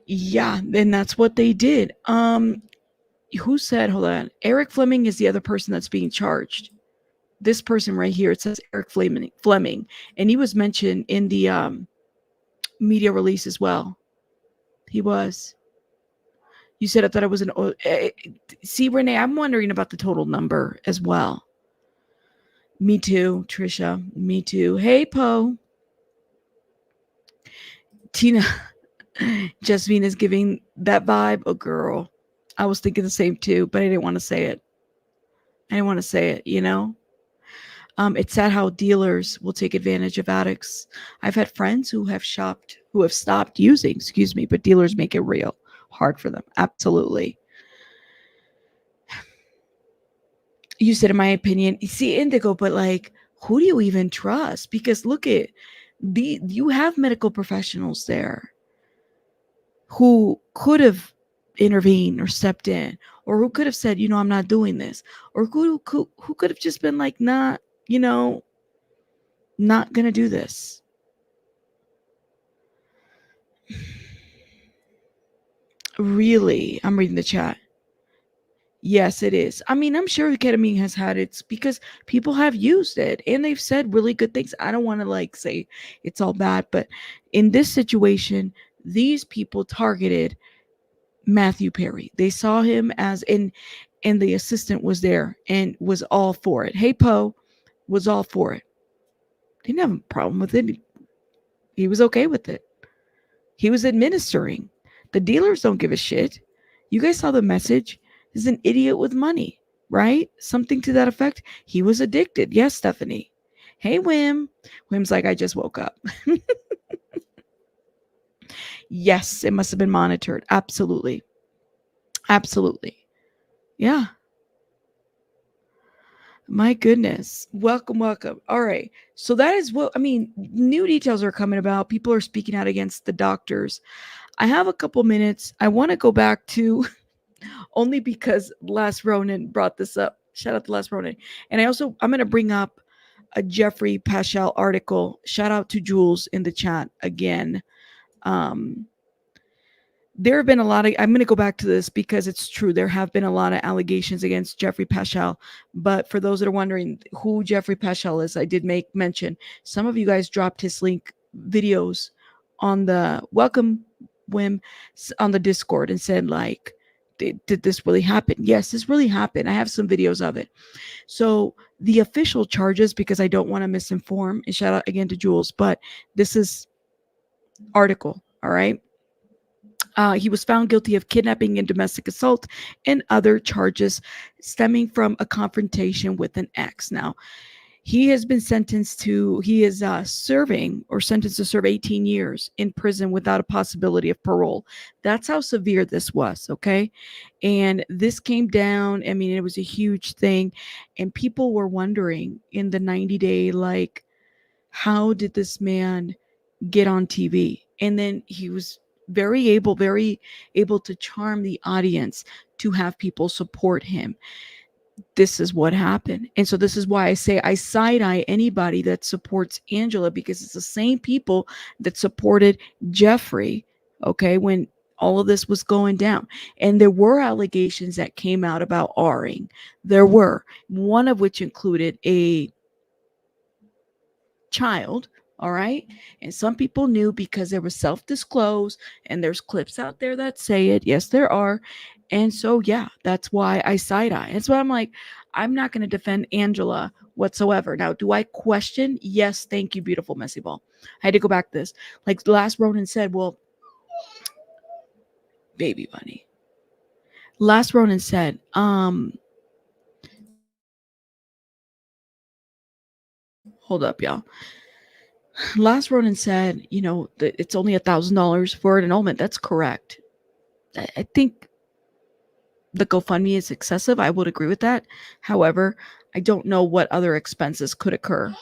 Yeah, and that's what they did. Who said, hold on, Eric Fleming is the other person that's being charged. This person right here, it says Eric Fleming, and he was mentioned in the media release as well. He was. You said I thought it was an. See, Renee, I'm wondering about the total number as well. Me too, Trisha. Me too. Hey, Poe. Tina, Jasmine is giving that vibe. Oh, girl. I was thinking the same too, but I didn't want to say it. It's sad how dealers will take advantage of addicts. I've had friends who have stopped using, but dealers make it real hard for them. Absolutely. You said, in my opinion, see, Indigo, but like, who do you even trust? Because look at you have medical professionals there who could have intervened or stepped in, or who could have said, I'm not doing this, or who could have just been like, not gonna do this. Really, I'm reading the chat. Yes, it is. I mean, I'm sure ketamine has had its, because people have used it and they've said really good things. I don't want to say it's all bad, but in this situation, these people targeted Matthew Perry. They saw him as and the assistant was there and was all for it. Hey, Poe was all for it. Didn't have a problem with it. He was okay with it. He was administering. The dealers don't give a shit. You guys saw the message. He's an idiot with money, right? Something to that effect. He was addicted. Yes, Stephanie. Hey, Wim. Wim's like, I just woke up. Yes, it must have been monitored. Absolutely. Absolutely. Yeah. My goodness. Welcome, welcome. All right. So that is what, I mean, new details are coming about. People are speaking out against the doctors. I have a couple minutes. I want to go back to only because Last Ronin brought this up. Shout out to Last Ronin. And I'm going to bring up a Jeffrey Paschal article. Shout out to Jules in the chat again. There have been a lot of, I'm going to go back to this because it's true. There have been a lot of allegations against Jeffrey Paschal. But for those that are wondering who Jeffrey Paschal is, I did make mention. Some of you guys dropped his link videos on the welcome Wim on the Discord and said, like, did this really happen? Yes, this really happened. I have some videos of it. So the official charges, because I don't want to misinform, and shout out again to Jules, but this is article. All right. He was found guilty of kidnapping and domestic assault and other charges stemming from a confrontation with an ex. Now, he has been sentenced to, sentenced to serve 18 years in prison without a possibility of parole. That's how severe this was, okay? And this came down, I mean, it was a huge thing. And people were wondering in the 90-day, like, how did this man get on TV? And then he was very able to charm the audience to have people support him. This is what happened. And so this is why I say I side-eye anybody that supports Angela, because it's the same people that supported Jeffrey, okay, when all of this was going down. And there were allegations that came out about R-ing. There were, one of which included a child. All right. And some people knew because there was self-disclosed, and there's clips out there that say it. Yes, there are. And so, yeah, that's why I side-eye. That's why I'm like, I'm not going to defend Angela whatsoever. Now, do I question? Yes. Thank you, beautiful messy ball. I had to go back to this. Like the last Ronan said, well, baby bunny. Last Ronan said, hold up, y'all. Last Ronan said, you know, that it's only $1,000 for an annulment. That's correct. I think the GoFundMe is excessive. I would agree with that. However, I don't know what other expenses could occur.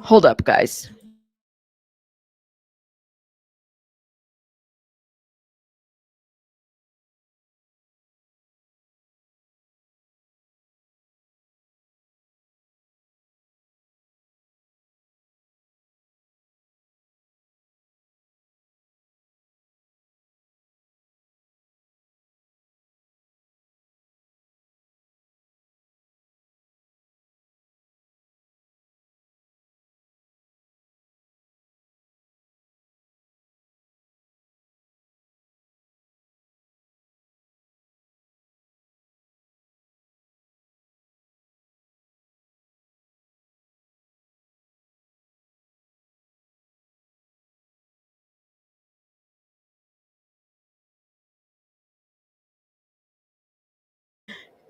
Hold up, guys.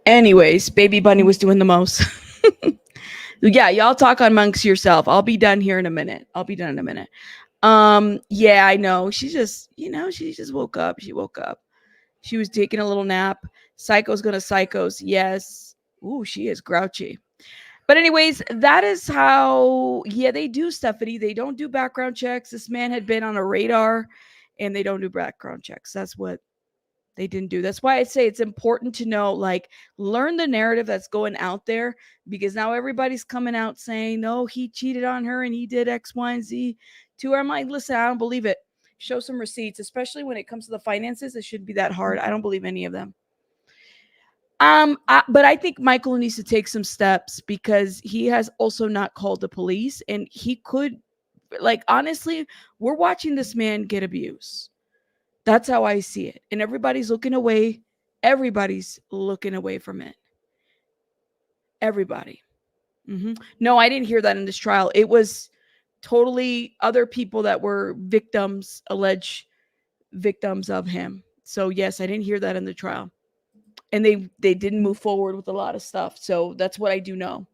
Anyways, Baby Bunny was doing the most. Yeah, y'all talk amongst yourself. I'll be done here in a minute. Yeah, I know. She just woke up. She woke up. She was taking a little nap. Psycho's gonna psychos. Yes. Ooh, she is grouchy. But anyways, that is how, yeah, they do, Stephanie. They don't do background checks. This man had been on a radar, and they don't do background checks. That's what they didn't do. That's why I say it's important to know, like, learn the narrative that's going out there, because now everybody's coming out saying, no, he cheated on her and he did X, Y, and Z to her. I'm like, listen, I don't believe it. Show some receipts, especially when it comes to the finances. It shouldn't be that hard. I don't believe any of them. But I think Michael needs to take some steps, because he has also not called the police, and he could, like, honestly, we're watching this man get abused. That's how I see it. And everybody's looking away. Everybody's looking away from it. Everybody. No, I didn't hear that in this trial. It was totally other people that were victims, alleged victims of him. So yes, I didn't hear that in the trial. And they didn't move forward with a lot of stuff. So that's what I do know.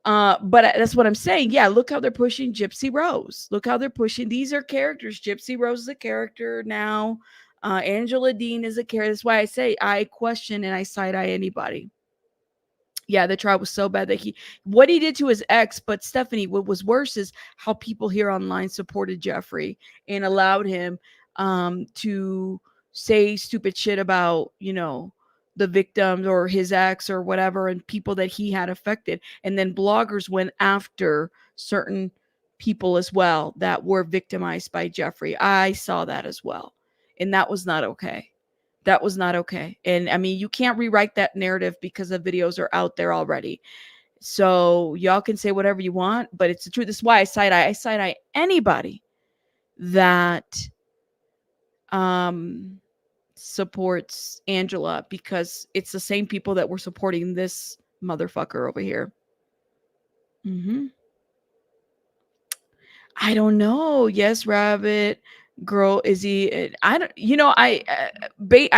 But that's what I'm saying. Yeah, look how they're pushing Gypsy Rose. Look how they're pushing. These are characters. Gypsy Rose is a character now. Angela Deem is a character. That's why I say I question and I side-eye anybody. Yeah, the trial was so bad that what he did to his ex. But Stephanie, what was worse is how people here online supported Jeffrey and allowed him to say stupid shit about, the victims or his ex or whatever, and people that he had affected. And then bloggers went after certain people as well that were victimized by Jeffrey. I saw that as well. And that was not okay. That was not okay. And I mean, you can't rewrite that narrative because the videos are out there already. So y'all can say whatever you want, but it's the truth. This is why I side-eye anybody that supports Angela, because it's the same people that were supporting this motherfucker over here. I don't know. Yes, Rabbit Girl, is he? I don't. I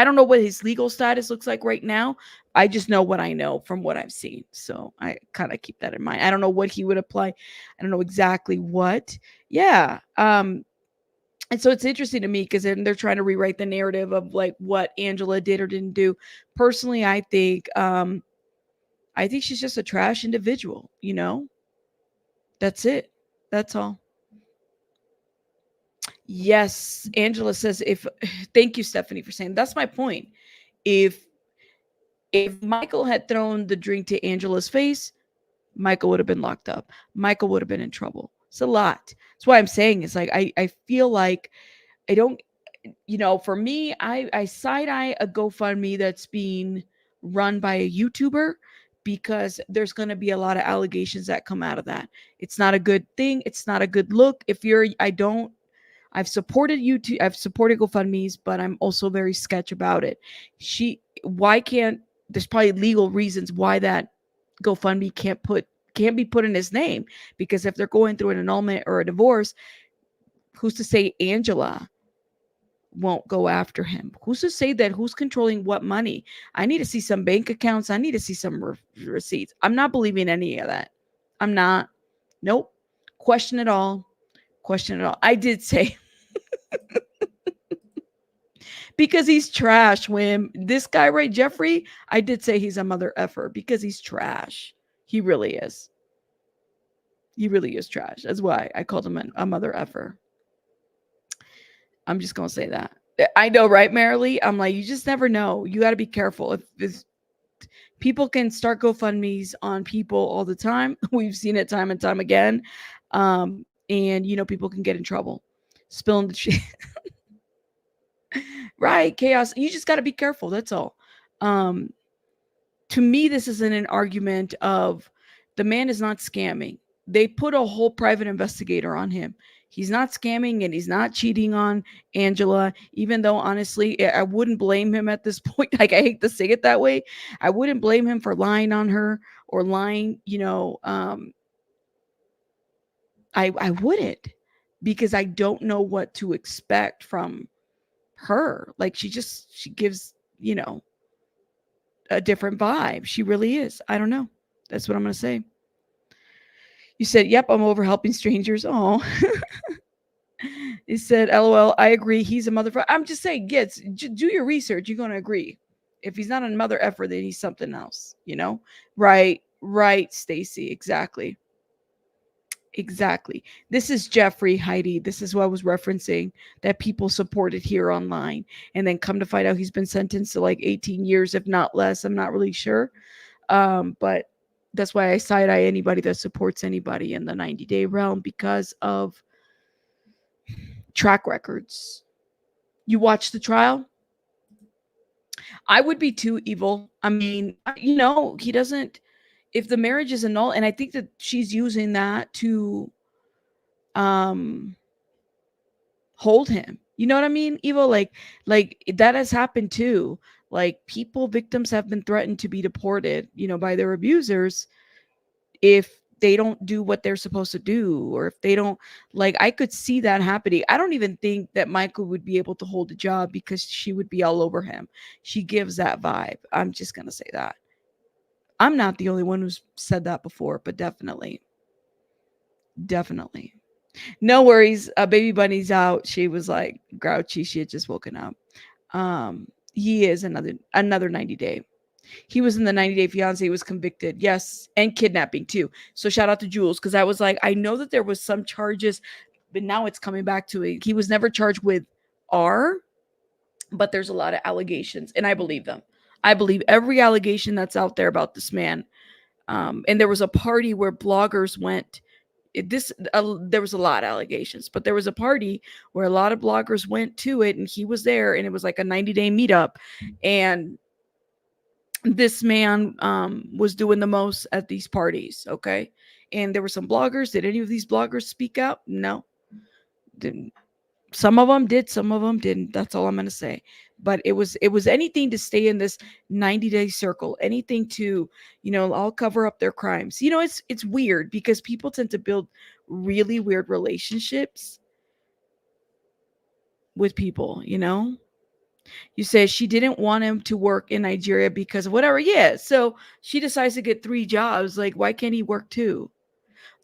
don't know what his legal status looks like right now. I just know what I know from what I've seen. So I kind of keep that in mind. I don't know what he would apply. I don't know exactly what. Yeah. And so it's interesting to me because then they're trying to rewrite the narrative of like what Angela did or didn't do. Personally, I think she's just a trash individual. That's it. That's all. Yes, Angela says thank you, Stephanie, for saying that's my point. If Michael had thrown the drink to Angela's face, Michael would have been locked up. Michael would have been in trouble. It's a lot. That's why I'm saying it's like I feel like I don't, for me, I side-eye a GoFundMe that's being run by a YouTuber because there's going to be a lot of allegations that come out of that. It's not a good thing. It's not a good look. I've supported YouTube. I've supported GoFundMe's, but I'm also very sketch about it. There's probably legal reasons why that GoFundMe can't be put in his name, because if they're going through an annulment or a divorce, who's to say Angela won't go after him? Who's to say that? Who's controlling what money? I need to see some bank accounts. I need to see some receipts. I'm not believing any of that. I'm not. Nope. Question it all. I did say because he's trash. When this guy, right, Jeffrey, I did say he's a mother effer because he's trash. He really is. He really is trash. That's why I called him a mother effer. I'm just gonna say that. I know, right, Marilee? I'm like, you just never know. You got to be careful. If people can start GoFundMe's on people all the time, we've seen it time and time again. And people can get in trouble, spilling the shit. Right, chaos. You just got to be careful. That's all. To me, this isn't an argument of the man is not scamming. They put a whole private investigator on him. He's not scamming and he's not cheating on Angela, even though honestly, I wouldn't blame him at this point. Like, I hate to say it that way. I wouldn't blame him for lying on her or lying, I wouldn't, because I don't know what to expect from her. Like, she gives, a different vibe. She really is. I don't know. That's what I'm going to say. You said, yep, I'm over helping strangers. Oh, he said, LOL. I agree. He's a motherfucker. I'm just saying, yes, do your research. You're going to agree. If he's not a mother effer, then he's something else, Right, Stacy. Exactly. This is Jeffrey, Heidi. This is what I was referencing, that people supported here online, and then come to find out he's been sentenced to like 18 years, if not less. I'm not really sure. But that's why I side-eye anybody that supports anybody in the 90-day realm, because of track records. You watch the trial? I would be too evil. I mean, he doesn't, if the marriage is annulled, and I think that she's using that to hold him. You know what I mean? Evo, like that has happened too. Like victims have been threatened to be deported, by their abusers if they don't do what they're supposed to do, or if they don't, like, I could see that happening. I don't even think that Michael would be able to hold a job because she would be all over him. She gives that vibe. I'm just going to say that. I'm not the only one who's said that before, but definitely. No worries. Baby Bunny's out. She was like grouchy. She had just woken up. He is another 90 day. He was in the 90-day fiance. He was convicted. Yes. And kidnapping too. So shout out to Jules. Cause I was like, I know that there was some charges, but now it's coming back to it. He was never charged with R, but there's a lot of allegations and I believe them. I believe every allegation that's out there about this man. And there was a party where bloggers went. There was a lot of allegations, but there was a party where a lot of bloggers went to it and he was there, and it was like a 90-day meetup, and this man was doing the most at these parties. Okay. And there were some bloggers. Did any of these bloggers speak out? No. Didn't. Some of them did, some of them didn't. That's all I'm going to say. But it was anything to stay in this 90-day circle, anything to, all cover up their crimes. It's weird because people tend to build really weird relationships with people, You say she didn't want him to work in Nigeria because of whatever. Yeah. So she decides to get 3 jobs. Like, why can't he work 2?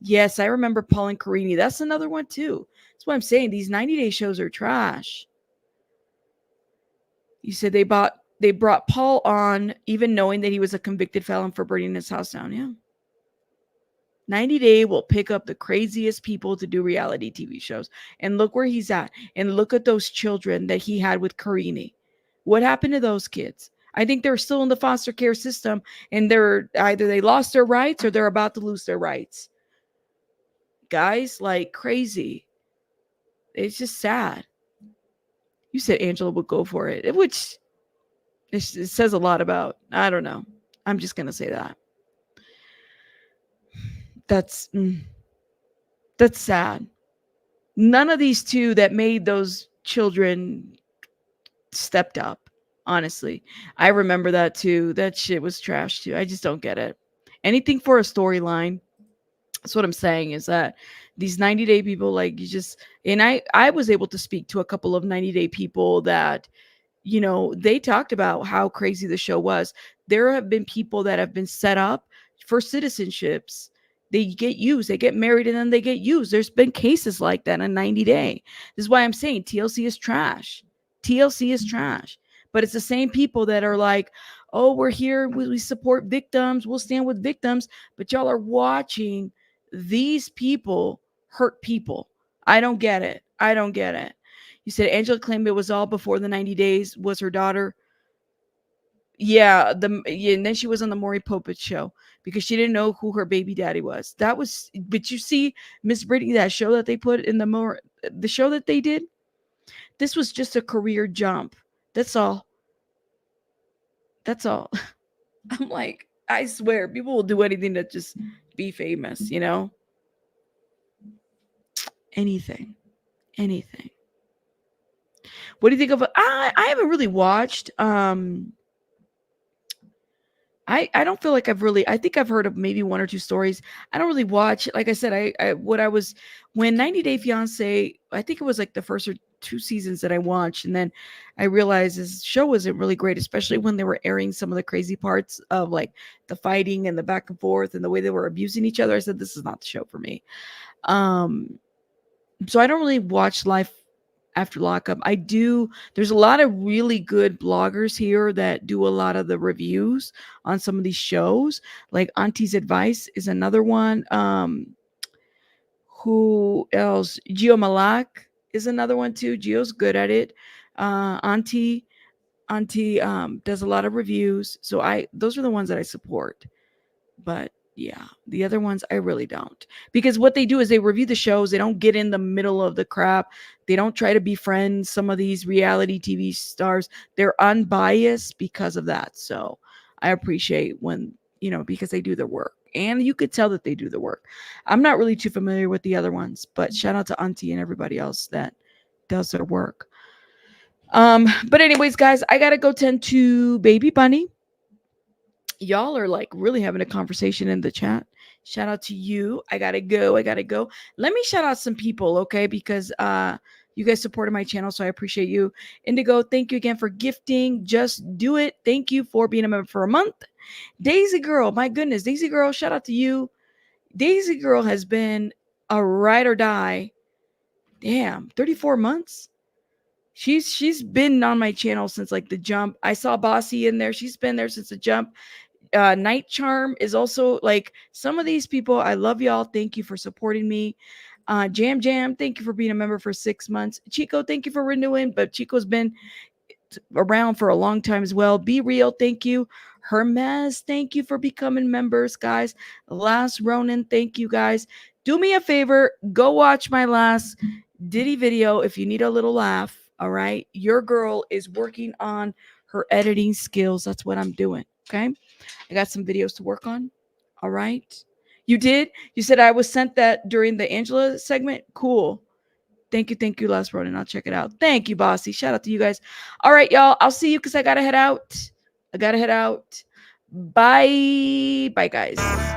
Yes, I remember Paul and Carini. That's another one too. That's what I'm saying. These 90-day shows are trash. You said they brought Paul on even knowing that he was a convicted felon for burning his house down. Yeah. 90-day will pick up the craziest people to do reality TV shows. And look where he's at. And look at those children that he had with Carini. What happened to those kids? I think they're still in the foster care system, and they're either they lost their rights or they're about to lose their rights. Guys, like crazy. It's just sad. You said Angela would go for it, which it says a lot about. I don't know. I'm just going to say that. That's sad. None of these 2 that made those children stepped up. Honestly, I remember that too. That shit was trash too. I just don't get it. Anything for a storyline. That's what I'm saying, is that these 90-day people, like, you just, and I was able to speak to a couple of 90-day people that, they talked about how crazy the show was. There have been people that have been set up for citizenships. They get used, they get married, and then they get used. There's been cases like that in 90 day. This is why I'm saying TLC is trash. TLC is trash. But it's the same people that are like, oh, we're here, we support victims, we'll stand with victims, but y'all are watching these people hurt people. I don't get it. You said Angela claimed it was all before the 90 days was her daughter. Yeah, and then she was on the Maury Povich show because she didn't know who her baby daddy was. But you see, Miss Brittany, that show that they put in the show that they did, this was just a career jump. That's all. I'm like, I swear, people will do anything to just be famous, Anything. What do you think of? I haven't really watched. I don't feel like I think I've heard of maybe 1 or 2 stories. I don't really watch. Like I said, when 90 Day Fiance, I think it was like the first or 2 seasons that I watched. And then I realized this show wasn't really great, especially when they were airing some of the crazy parts of like the fighting and the back and forth and the way they were abusing each other. I said, this is not the show for me. So I don't really watch Life After Lockup. There's a lot of really good bloggers here that do a lot of the reviews on some of these shows. Like Auntie's Advice is another one. Who else? Gio Malak is another one too. Gio's good at it. Auntie does a lot of reviews. So those are the ones that I support. But yeah, the other ones I really don't, because what they do is they review the shows. They don't get in the middle of the crap. They don't try to befriend some of these reality TV stars. They're unbiased because of that. So I appreciate when, because they do their work, and you could tell that they do the work. I'm not really too familiar with the other ones, but shout out to Auntie and everybody else that does their work. But anyways, guys, I gotta go tend to baby bunny. Y'all are like really having a conversation in the chat. Shout out to you. I gotta go. Let me shout out some people, okay? Because you guys supported my channel, so I appreciate you. Indigo, thank you again for gifting. Just do it. Thank you for being a member for a month. Daisy Girl, my goodness, Daisy Girl, shout out to you. Daisy Girl has been a ride or die. Damn, 34 months. She's been on my channel since like the jump. I saw Bossy in there. She's been there since the jump. Night Charm is also like some of these people. I love y'all. Thank you for supporting me. Jam, thank you for being a member for 6 months. Chico, thank you for renewing, but Chico's been around for a long time as well. Be Real, thank you. Hermes, thank you for becoming members, guys. Last Ronin, thank you, guys. Do me a favor, go watch my last Diddy video if you need a little laugh. All right, your girl is working on her editing skills. That's what I'm doing. Okay, I got some videos to work on. All right, you did. You said I was sent that during the Angela segment. Cool. Thank you, Last Ronin. I'll check it out. Thank you, Bossy. Shout out to you guys. All right, y'all. I'll see you because I gotta head out. Bye, guys.